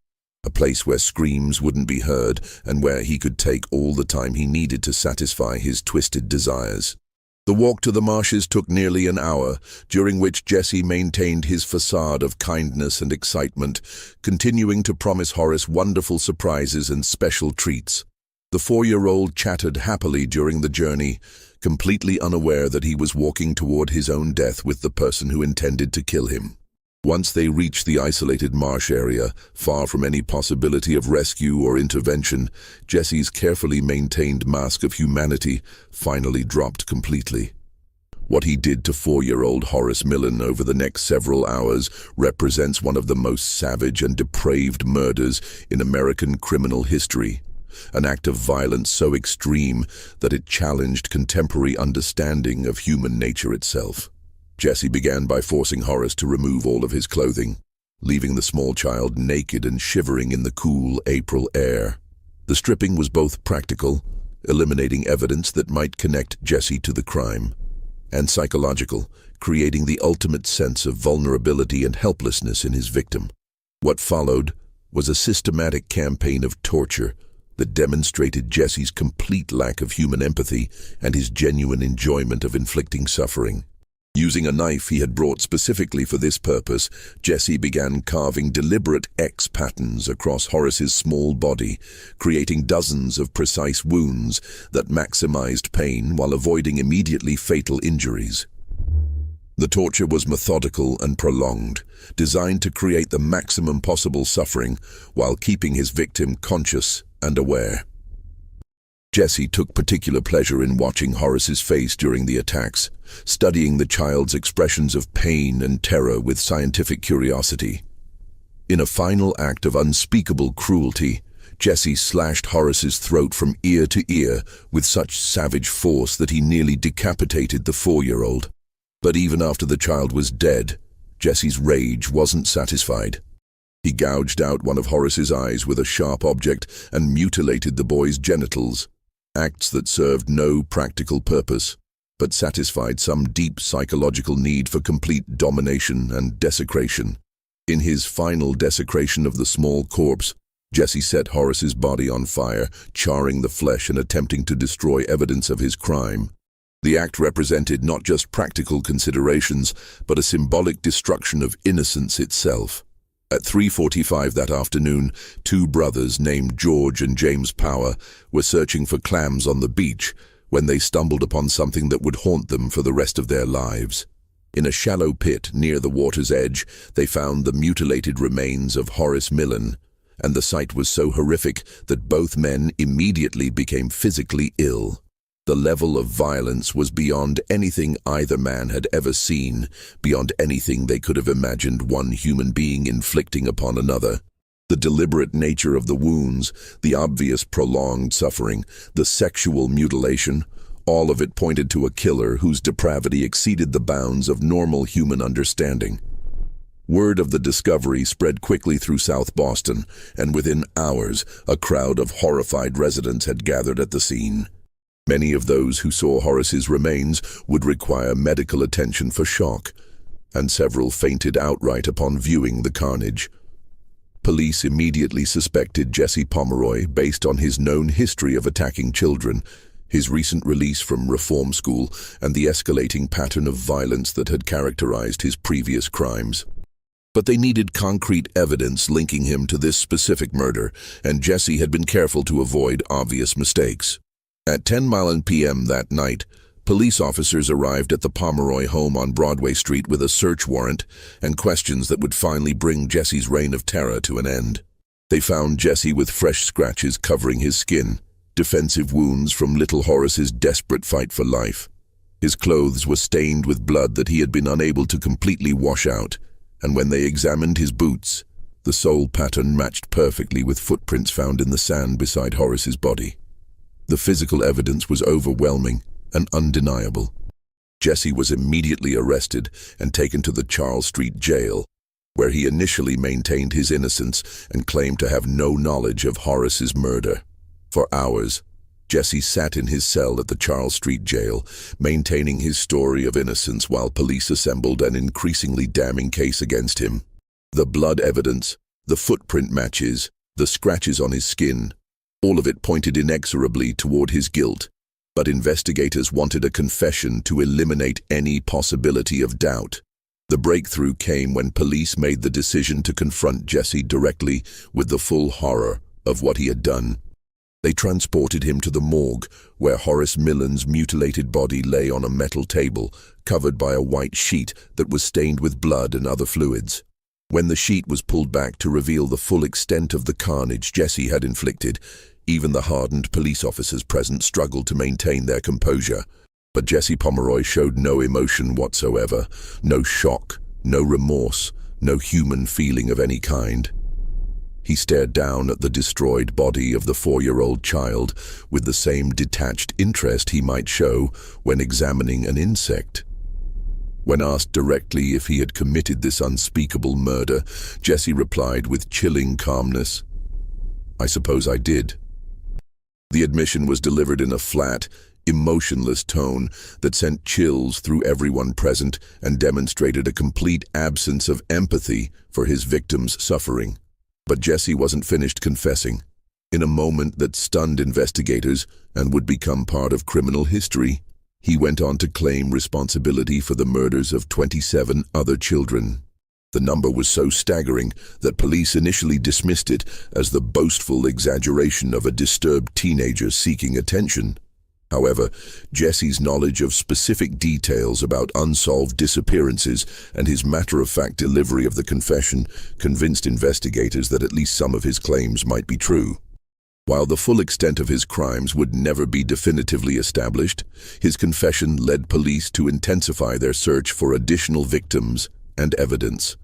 a place where screams wouldn't be heard and where he could take all the time he needed to satisfy his twisted desires. The walk to the marshes took nearly an hour, during which Jesse maintained his facade of kindness and excitement, continuing to promise Horace wonderful surprises and special treats. The 4-year-old chattered happily during the journey, completely unaware that he was walking toward his own death with the person who intended to kill him. Once they reached the isolated marsh area, far from any possibility of rescue or intervention, Jesse's carefully maintained mask of humanity finally dropped completely. What he did to 4-year-old Horace Millen over the next several hours represents one of the most savage and depraved murders in American criminal history, an act of violence so extreme that it challenged contemporary understanding of human nature itself. Jesse began by forcing Horace to remove all of his clothing, leaving the small child naked and shivering in the cool April air. The stripping was both practical, eliminating evidence that might connect Jesse to the crime, and psychological, creating the ultimate sense of vulnerability and helplessness in his victim. What followed was a systematic campaign of torture that demonstrated Jesse's complete lack of human empathy and his genuine enjoyment of inflicting suffering. Using a knife he had brought specifically for this purpose, Jesse began carving deliberate X patterns across Horace's small body, creating dozens of precise wounds that maximized pain while avoiding immediately fatal injuries. The torture was methodical and prolonged, designed to create the maximum possible suffering while keeping his victim conscious and aware. Jesse took particular pleasure in watching Horace's face during the attacks, studying the child's expressions of pain and terror with scientific curiosity. In a final act of unspeakable cruelty, Jesse slashed Horace's throat from ear to ear with such savage force that he nearly decapitated the 4-year-old. But even after the child was dead, Jesse's rage wasn't satisfied. He gouged out one of Horace's eyes with a sharp object and mutilated the boy's genitals, acts that served no practical purpose, but satisfied some deep psychological need for complete domination and desecration. In his final desecration of the small corpse, Jesse set Horace's body on fire, charring the flesh and attempting to destroy evidence of his crime. The act represented not just practical considerations, but a symbolic destruction of innocence itself. At 3:45 that afternoon, two brothers named George and James Power were searching for clams on the beach when they stumbled upon something that would haunt them for the rest of their lives. In a shallow pit near the water's edge, they found the mutilated remains of Horace Millen, and the sight was so horrific that both men immediately became physically ill. The level of violence was beyond anything either man had ever seen, beyond anything they could have imagined one human being inflicting upon another. The deliberate nature of the wounds, the obvious prolonged suffering, the sexual mutilation, all of it pointed to a killer whose depravity exceeded the bounds of normal human understanding. Word of the discovery spread quickly through South Boston, and within hours, a crowd of horrified residents had gathered at the scene. Many of those who saw Horace's remains would require medical attention for shock, and several fainted outright upon viewing the carnage. Police immediately suspected Jesse Pomeroy based on his known history of attacking children, his recent release from reform school, and the escalating pattern of violence that had characterized his previous crimes. But they needed concrete evidence linking him to this specific murder, and Jesse had been careful to avoid obvious mistakes. At 10 p.m. that night, police officers arrived at the Pomeroy home on Broadway Street with a search warrant and questions that would finally bring Jesse's reign of terror to an end. They found Jesse with fresh scratches covering his skin, defensive wounds from little Horace's desperate fight for life. His clothes were stained with blood that he had been unable to completely wash out, and when they examined his boots, the sole pattern matched perfectly with footprints found in the sand beside Horace's body. The physical evidence was overwhelming and undeniable. Jesse was immediately arrested and taken to the Charles Street jail, where he initially maintained his innocence and claimed to have no knowledge of Horace's murder. For hours, Jesse sat in his cell at the Charles Street jail, maintaining his story of innocence while police assembled an increasingly damning case against him. The blood evidence, the footprint matches, the scratches on his skin, all of it pointed inexorably toward his guilt, but investigators wanted a confession to eliminate any possibility of doubt. The breakthrough came when police made the decision to confront Jesse directly with the full horror of what he had done. They transported him to the morgue, where Horace Millen's mutilated body lay on a metal table, covered by a white sheet that was stained with blood and other fluids. When the sheet was pulled back to reveal the full extent of the carnage Jesse had inflicted, even the hardened police officers present struggled to maintain their composure. But Jesse Pomeroy showed no emotion whatsoever, no shock, no remorse, no human feeling of any kind. He stared down at the destroyed body of the 4-year-old child with the same detached interest he might show when examining an insect. When asked directly if he had committed this unspeakable murder, Jesse replied with chilling calmness, "I suppose I did." The admission was delivered in a flat, emotionless tone that sent chills through everyone present and demonstrated a complete absence of empathy for his victim's suffering. But Jesse wasn't finished confessing. In a moment that stunned investigators and would become part of criminal history, he went on to claim responsibility for the murders of 27 other children. The number was so staggering that police initially dismissed it as the boastful exaggeration of a disturbed teenager seeking attention. However, Jesse's knowledge of specific details about unsolved disappearances and his matter-of-fact delivery of the confession convinced investigators that at least some of his claims might be true. While the full extent of his crimes would never be definitively established, his confession led police to intensify their search for additional victims and evidence.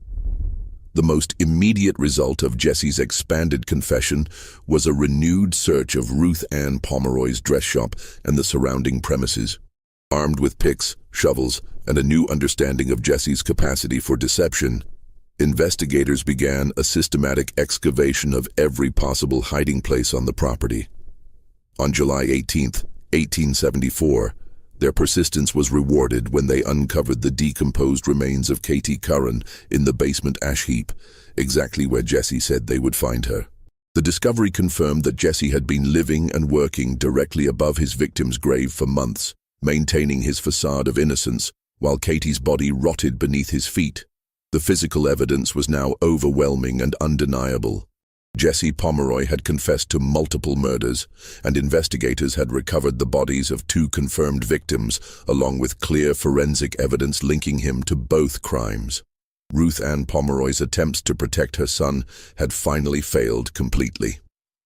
The most immediate result of Jesse's expanded confession was a renewed search of Ruth Ann Pomeroy's dress shop and the surrounding premises. Armed with picks, shovels, and a new understanding of Jesse's capacity for deception, investigators began a systematic excavation of every possible hiding place on the property. On July 18, 1874, their persistence was rewarded when they uncovered the decomposed remains of Katie Curran in the basement ash heap, exactly where Jesse said they would find her. The discovery confirmed that Jesse had been living and working directly above his victim's grave for months, maintaining his facade of innocence while Katie's body rotted beneath his feet. The physical evidence was now overwhelming and undeniable. Jesse Pomeroy had confessed to multiple murders, and investigators had recovered the bodies of 2 confirmed victims, along with clear forensic evidence linking him to both crimes. Ruth Ann Pomeroy's attempts to protect her son had finally failed completely.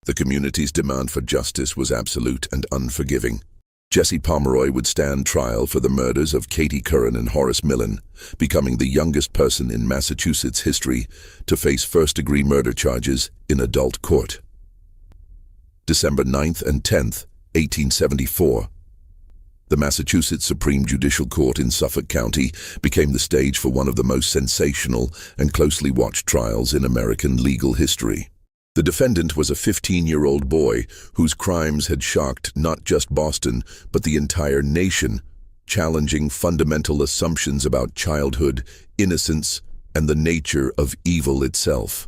The community's demand for justice was absolute and unforgiving. Jesse Pomeroy would stand trial for the murders of Katie Curran and Horace Millen, becoming the youngest person in Massachusetts history to face first-degree murder charges in adult court. December 9th and 10th, 1874. The Massachusetts Supreme Judicial Court in Suffolk County became the stage for one of the most sensational and closely watched trials in American legal history. The defendant was a 15-year-old boy whose crimes had shocked not just Boston, but the entire nation, challenging fundamental assumptions about childhood, innocence, and the nature of evil itself.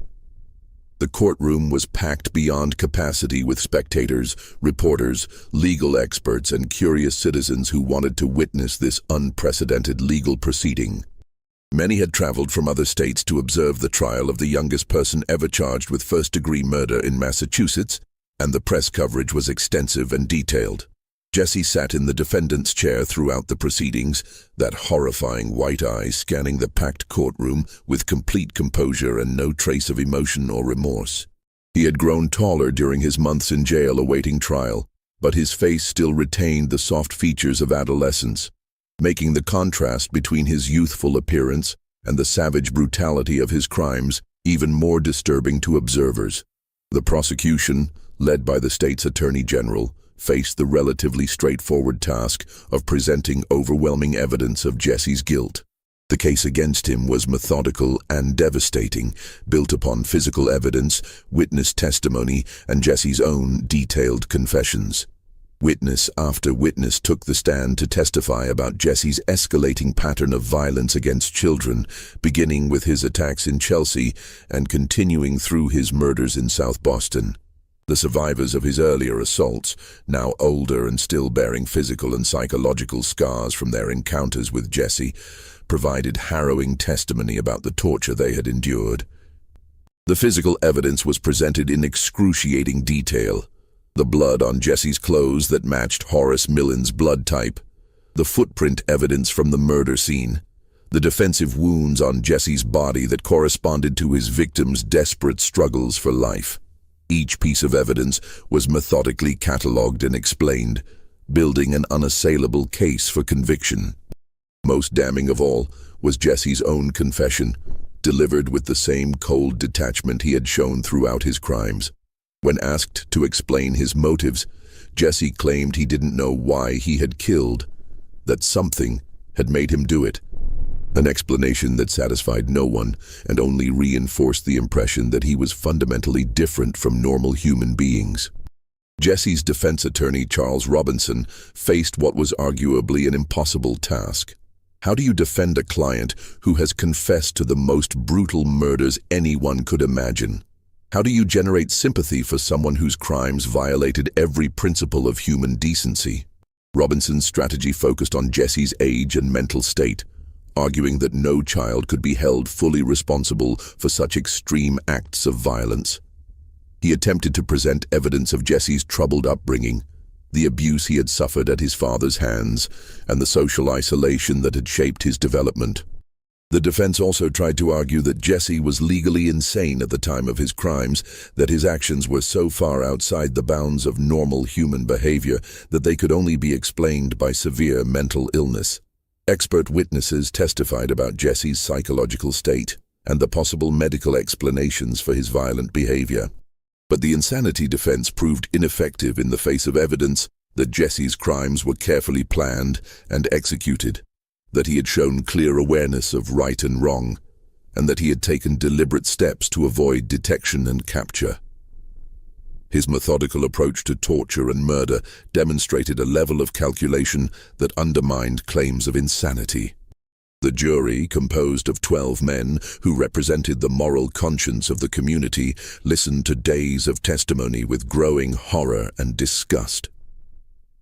The courtroom was packed beyond capacity with spectators, reporters, legal experts, and curious citizens who wanted to witness this unprecedented legal proceeding. Many had traveled from other states to observe the trial of the youngest person ever charged with first-degree murder in Massachusetts, and the press coverage was extensive and detailed. Jesse sat in the defendant's chair throughout the proceedings, that horrifying white eye scanning the packed courtroom with complete composure and no trace of emotion or remorse. He had grown taller during his months in jail awaiting trial, but his face still retained the soft features of adolescence, making the contrast between his youthful appearance and the savage brutality of his crimes even more disturbing to observers. The prosecution, led by the state's attorney general, faced the relatively straightforward task of presenting overwhelming evidence of Jesse's guilt. The case against him was methodical and devastating, built upon physical evidence, witness testimony, and Jesse's own detailed confessions. Witness after witness took the stand to testify about Jesse's escalating pattern of violence against children, beginning with his attacks in Chelsea and continuing through his murders in South Boston. The survivors of his earlier assaults, now older and still bearing physical and psychological scars from their encounters with Jesse, provided harrowing testimony about the torture they had endured. The physical evidence was presented in excruciating detail. The blood on Jesse's clothes that matched Horace Millen's blood type, the footprint evidence from the murder scene, the defensive wounds on Jesse's body that corresponded to his victim's desperate struggles for life. Each piece of evidence was methodically catalogued and explained, building an unassailable case for conviction. Most damning of all was Jesse's own confession, delivered with the same cold detachment he had shown throughout his crimes. When asked to explain his motives, Jesse claimed he didn't know why he had killed, that something had made him do it. An explanation that satisfied no one and only reinforced the impression that he was fundamentally different from normal human beings. Jesse's defense attorney, Charles Robinson, faced what was arguably an impossible task. How do you defend a client who has confessed to the most brutal murders anyone could imagine? How do you generate sympathy for someone whose crimes violated every principle of human decency? Robinson's strategy focused on Jesse's age and mental state, arguing that no child could be held fully responsible for such extreme acts of violence. He attempted to present evidence of Jesse's troubled upbringing, the abuse he had suffered at his father's hands, and the social isolation that had shaped his development. The defense also tried to argue that Jesse was legally insane at the time of his crimes, that his actions were so far outside the bounds of normal human behavior that they could only be explained by severe mental illness. Expert witnesses testified about Jesse's psychological state and the possible medical explanations for his violent behavior. But the insanity defense proved ineffective in the face of evidence that Jesse's crimes were carefully planned and executed, that he had shown clear awareness of right and wrong, and that he had taken deliberate steps to avoid detection and capture. His methodical approach to torture and murder demonstrated a level of calculation that undermined claims of insanity. The jury, composed of 12 men who represented the moral conscience of the community, listened to days of testimony with growing horror and disgust.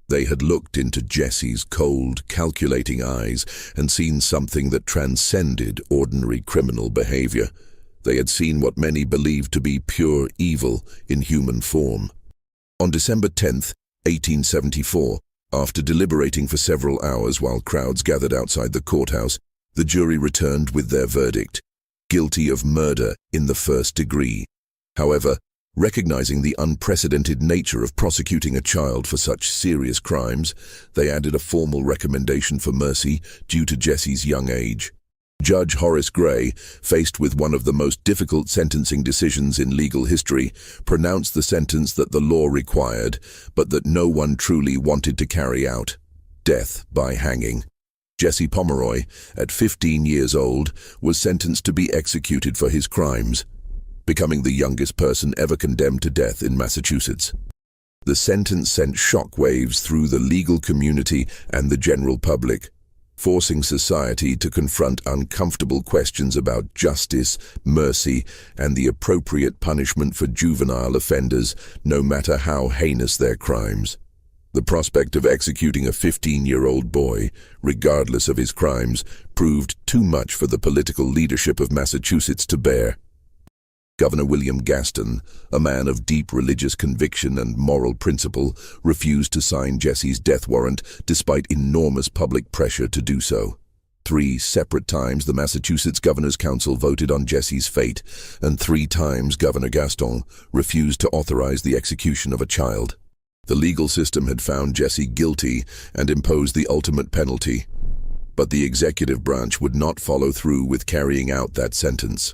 They had looked into Jesse's cold, calculating eyes and seen something that transcended ordinary criminal behavior. They had seen what many believed to be pure evil in human form. On December 10th, 1874, after deliberating for several hours while crowds gathered outside the courthouse, the jury returned with their verdict: guilty of murder in the first degree. However, recognizing the unprecedented nature of prosecuting a child for such serious crimes, they added a formal recommendation for mercy due to Jesse's young age. Judge Horace Gray, faced with one of the most difficult sentencing decisions in legal history, pronounced the sentence that the law required, but that no one truly wanted to carry out: death by hanging. Jesse Pomeroy, at 15 years old, was sentenced to be executed for his crimes, becoming the youngest person ever condemned to death in Massachusetts. The sentence sent shockwaves through the legal community and the general public, forcing society to confront uncomfortable questions about justice, mercy, and the appropriate punishment for juvenile offenders, no matter how heinous their crimes. The prospect of executing a 15-year-old boy, regardless of his crimes, proved too much for the political leadership of Massachusetts to bear. Governor William Gaston, a man of deep religious conviction and moral principle, refused to sign Jesse's death warrant despite enormous public pressure to do so. 3 separate times the Massachusetts Governor's Council voted on Jesse's fate, and 3 times Governor Gaston refused to authorize the execution of a child. The legal system had found Jesse guilty and imposed the ultimate penalty, but the executive branch would not follow through with carrying out that sentence.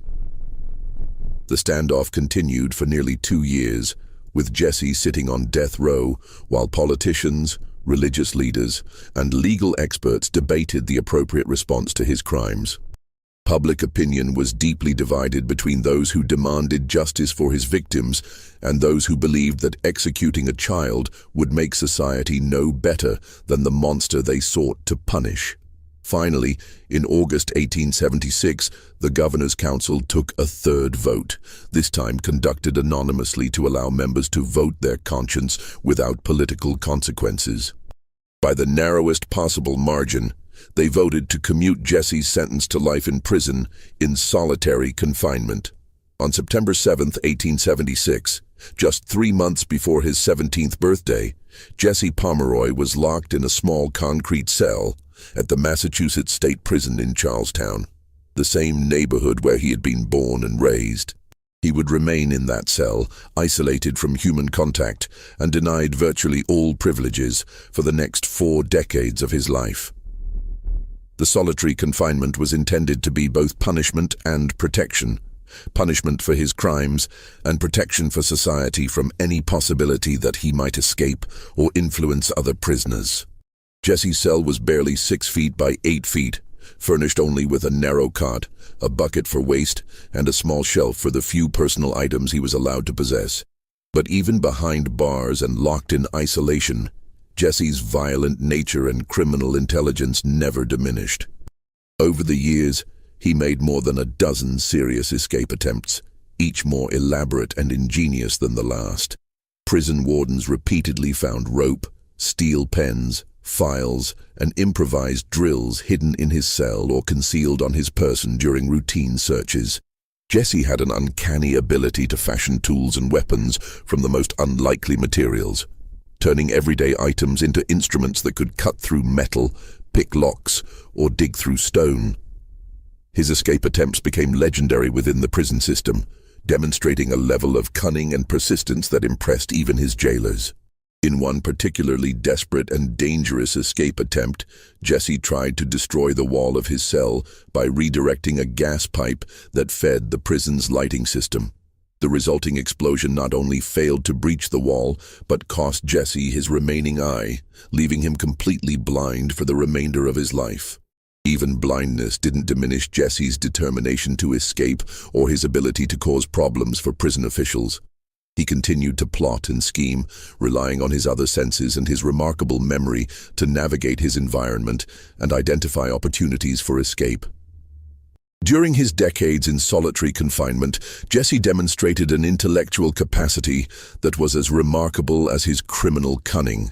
The standoff continued for nearly 2 years, with Jesse sitting on death row while politicians, religious leaders, and legal experts debated the appropriate response to his crimes. Public opinion was deeply divided between those who demanded justice for his victims and those who believed that executing a child would make society no better than the monster they sought to punish. Finally, in August 1876, the Governor's Council took a 3rd vote, this time conducted anonymously to allow members to vote their conscience without political consequences. By the narrowest possible margin, they voted to commute Jesse's sentence to life in prison in solitary confinement. On September 7, 1876, just 3 months before his 17th birthday, Jesse Pomeroy was locked in a small concrete cell at the Massachusetts State Prison in Charlestown, the same neighborhood where he had been born and raised. He would remain in that cell, isolated from human contact and denied virtually all privileges for the next 4 decades of his life. The solitary confinement was intended to be both punishment and protection. Punishment for his crimes and protection for society from any possibility that he might escape or influence other prisoners. Jesse's cell was barely 6 feet by 8 feet, furnished only with a narrow cot, a bucket for waste, and a small shelf for the few personal items he was allowed to possess. But even behind bars and locked in isolation, Jesse's violent nature and criminal intelligence never diminished. Over the years, he made more than a dozen serious escape attempts, each more elaborate and ingenious than the last. Prison wardens repeatedly found rope, steel pens, files, and improvised drills hidden in his cell or concealed on his person during routine searches. Jesse had an uncanny ability to fashion tools and weapons from the most unlikely materials, turning everyday items into instruments that could cut through metal, pick locks, or dig through stone. His escape attempts became legendary within the prison system, demonstrating a level of cunning and persistence that impressed even his jailers. In one particularly desperate and dangerous escape attempt, Jesse tried to destroy the wall of his cell by redirecting a gas pipe that fed the prison's lighting system. The resulting explosion not only failed to breach the wall, but cost Jesse his remaining eye, leaving him completely blind for the remainder of his life. Even blindness didn't diminish Jesse's determination to escape or his ability to cause problems for prison officials. He continued to plot and scheme, relying on his other senses and his remarkable memory to navigate his environment and identify opportunities for escape. During his decades in solitary confinement, Jesse demonstrated an intellectual capacity that was as remarkable as his criminal cunning.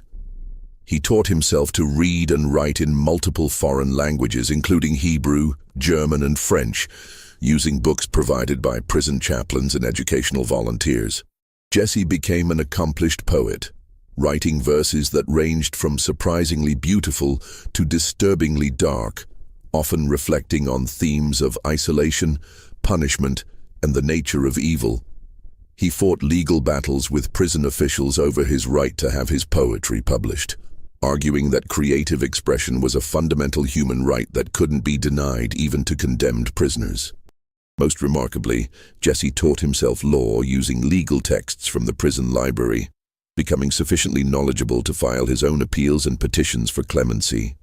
He taught himself to read and write in multiple foreign languages, including Hebrew, German, and French, using books provided by prison chaplains and educational volunteers. Jesse became an accomplished poet, writing verses that ranged from surprisingly beautiful to disturbingly dark, often reflecting on themes of isolation, punishment, and the nature of evil. He fought legal battles with prison officials over his right to have his poetry published, arguing that creative expression was a fundamental human right that couldn't be denied even to condemned prisoners. Most remarkably, Jesse taught himself law using legal texts from the prison library, becoming sufficiently knowledgeable to file his own appeals and petitions for clemency.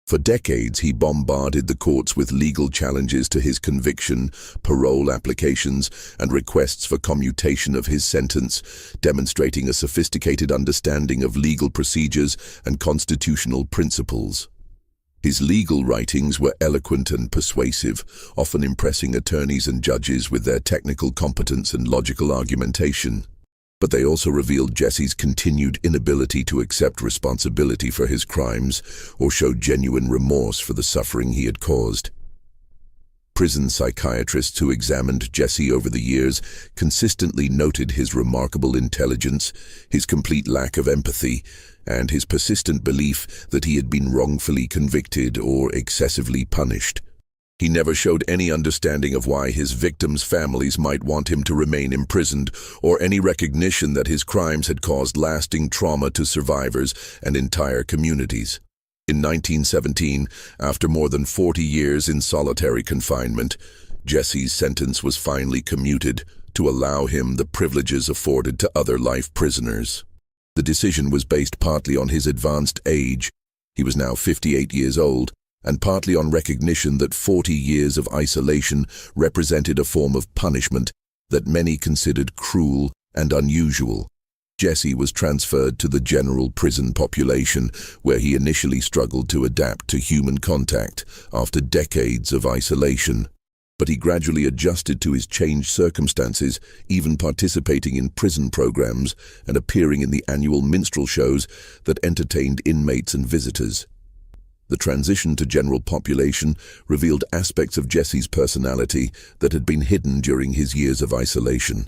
For decades, he bombarded the courts with legal challenges to his conviction, parole applications, and requests for commutation of his sentence, demonstrating a sophisticated understanding of legal procedures and constitutional principles. His legal writings were eloquent and persuasive, often impressing attorneys and judges with their technical competence and logical argumentation. But they also revealed Jesse's continued inability to accept responsibility for his crimes or show genuine remorse for the suffering he had caused. Prison psychiatrists who examined Jesse over the years consistently noted his remarkable intelligence, his complete lack of empathy, and his persistent belief that he had been wrongfully convicted or excessively punished. He never showed any understanding of why his victims' families might want him to remain imprisoned, or any recognition that his crimes had caused lasting trauma to survivors and entire communities. In 1917, after more than 40 years in solitary confinement, Jesse's sentence was finally commuted to allow him the privileges afforded to other life prisoners. The decision was based partly on his advanced age. He was now 58 years old, and partly on recognition that 40 years of isolation represented a form of punishment that many considered cruel and unusual. Jesse was transferred to the general prison population, where he initially struggled to adapt to human contact after decades of isolation. But he gradually adjusted to his changed circumstances, even participating in prison programs and appearing in the annual minstrel shows that entertained inmates and visitors. The transition to general population revealed aspects of Jesse's personality that had been hidden during his years of isolation.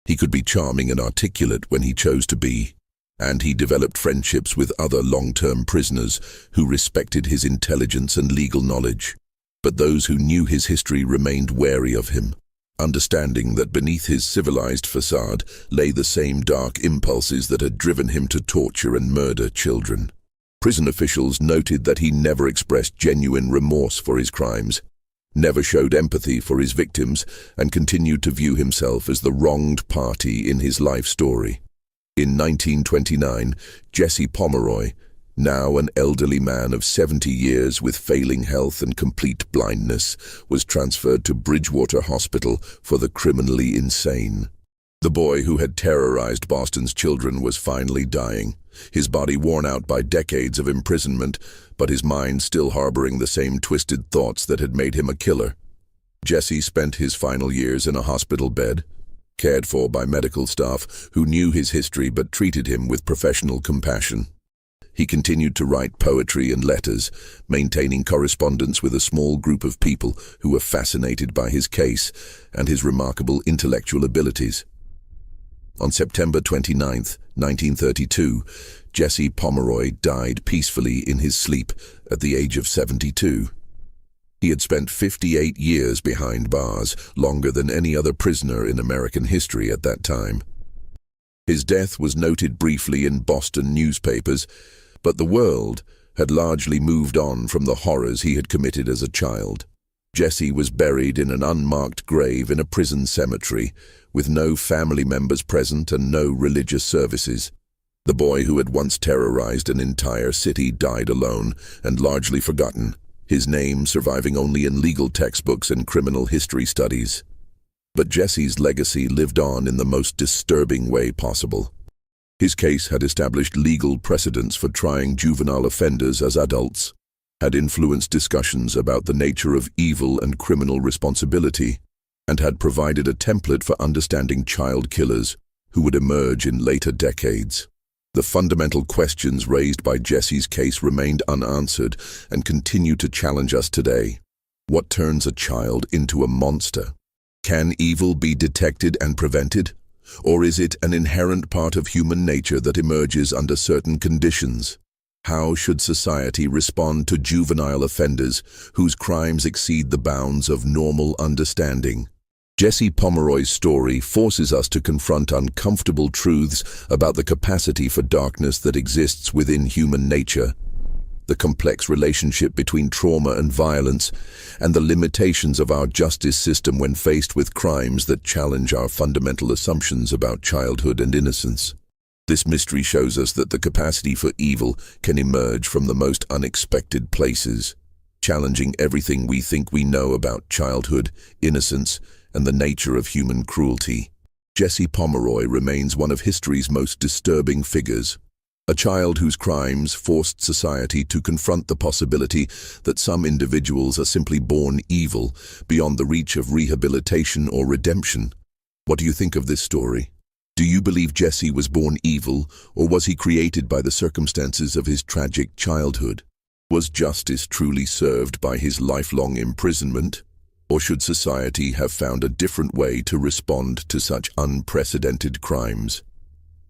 He could be charming and articulate when he chose to be, and he developed friendships with other long-term prisoners who respected his intelligence and legal knowledge. But those who knew his history remained wary of him, understanding that beneath his civilized facade lay the same dark impulses that had driven him to torture and murder children. Prison officials noted that he never expressed genuine remorse for his crimes, never showed empathy for his victims, and continued to view himself as the wronged party in his life story. In 1929, Jesse Pomeroy, now an elderly man of 70 years with failing health and complete blindness, was transferred to Bridgewater Hospital for the criminally insane. The boy who had terrorized Boston's children was finally dying, his body worn out by decades of imprisonment, but his mind still harboring the same twisted thoughts that had made him a killer. Jesse spent his final years in a hospital bed, cared for by medical staff who knew his history but treated him with professional compassion. He continued to write poetry and letters, maintaining correspondence with a small group of people who were fascinated by his case and his remarkable intellectual abilities. On September 29, 1932, Jesse Pomeroy died peacefully in his sleep at the age of 72. He had spent 58 years behind bars, longer than any other prisoner in American history at that time. His death was noted briefly in Boston newspapers, but the world had largely moved on from the horrors he had committed as a child. Jesse was buried in an unmarked grave in a prison cemetery, with no family members present and no religious services. The boy who had once terrorized an entire city died alone and largely forgotten, his name surviving only in legal textbooks and criminal history studies. But Jesse's legacy lived on in the most disturbing way possible. His case had established legal precedents for trying juvenile offenders as adults, had influenced discussions about the nature of evil and criminal responsibility, and had provided a template for understanding child killers who would emerge in later decades. The fundamental questions raised by Jesse's case remained unanswered and continue to challenge us today. What turns a child into a monster? Can evil be detected and prevented? Or is it an inherent part of human nature that emerges under certain conditions? How should society respond to juvenile offenders whose crimes exceed the bounds of normal understanding? Jesse Pomeroy's story forces us to confront uncomfortable truths about the capacity for darkness that exists within human nature, the complex relationship between trauma and violence, and the limitations of our justice system when faced with crimes that challenge our fundamental assumptions about childhood and innocence. This mystery shows us that the capacity for evil can emerge from the most unexpected places, challenging everything we think we know about childhood, innocence, and the nature of human cruelty. Jesse Pomeroy remains one of history's most disturbing figures, a child whose crimes forced society to confront the possibility that some individuals are simply born evil, beyond the reach of rehabilitation or redemption. What do you think of this story? Do you believe Jesse was born evil, or was he created by the circumstances of his tragic childhood? Was justice truly served by his lifelong imprisonment? Or should society have found a different way to respond to such unprecedented crimes?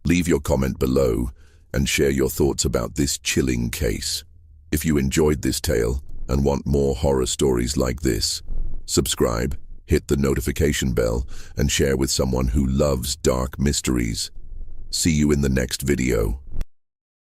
Leave your comment below and share your thoughts about this chilling case. If you enjoyed this tale and want more horror stories like this, subscribe, hit the notification bell, and share with someone who loves dark mysteries. See you in the next video.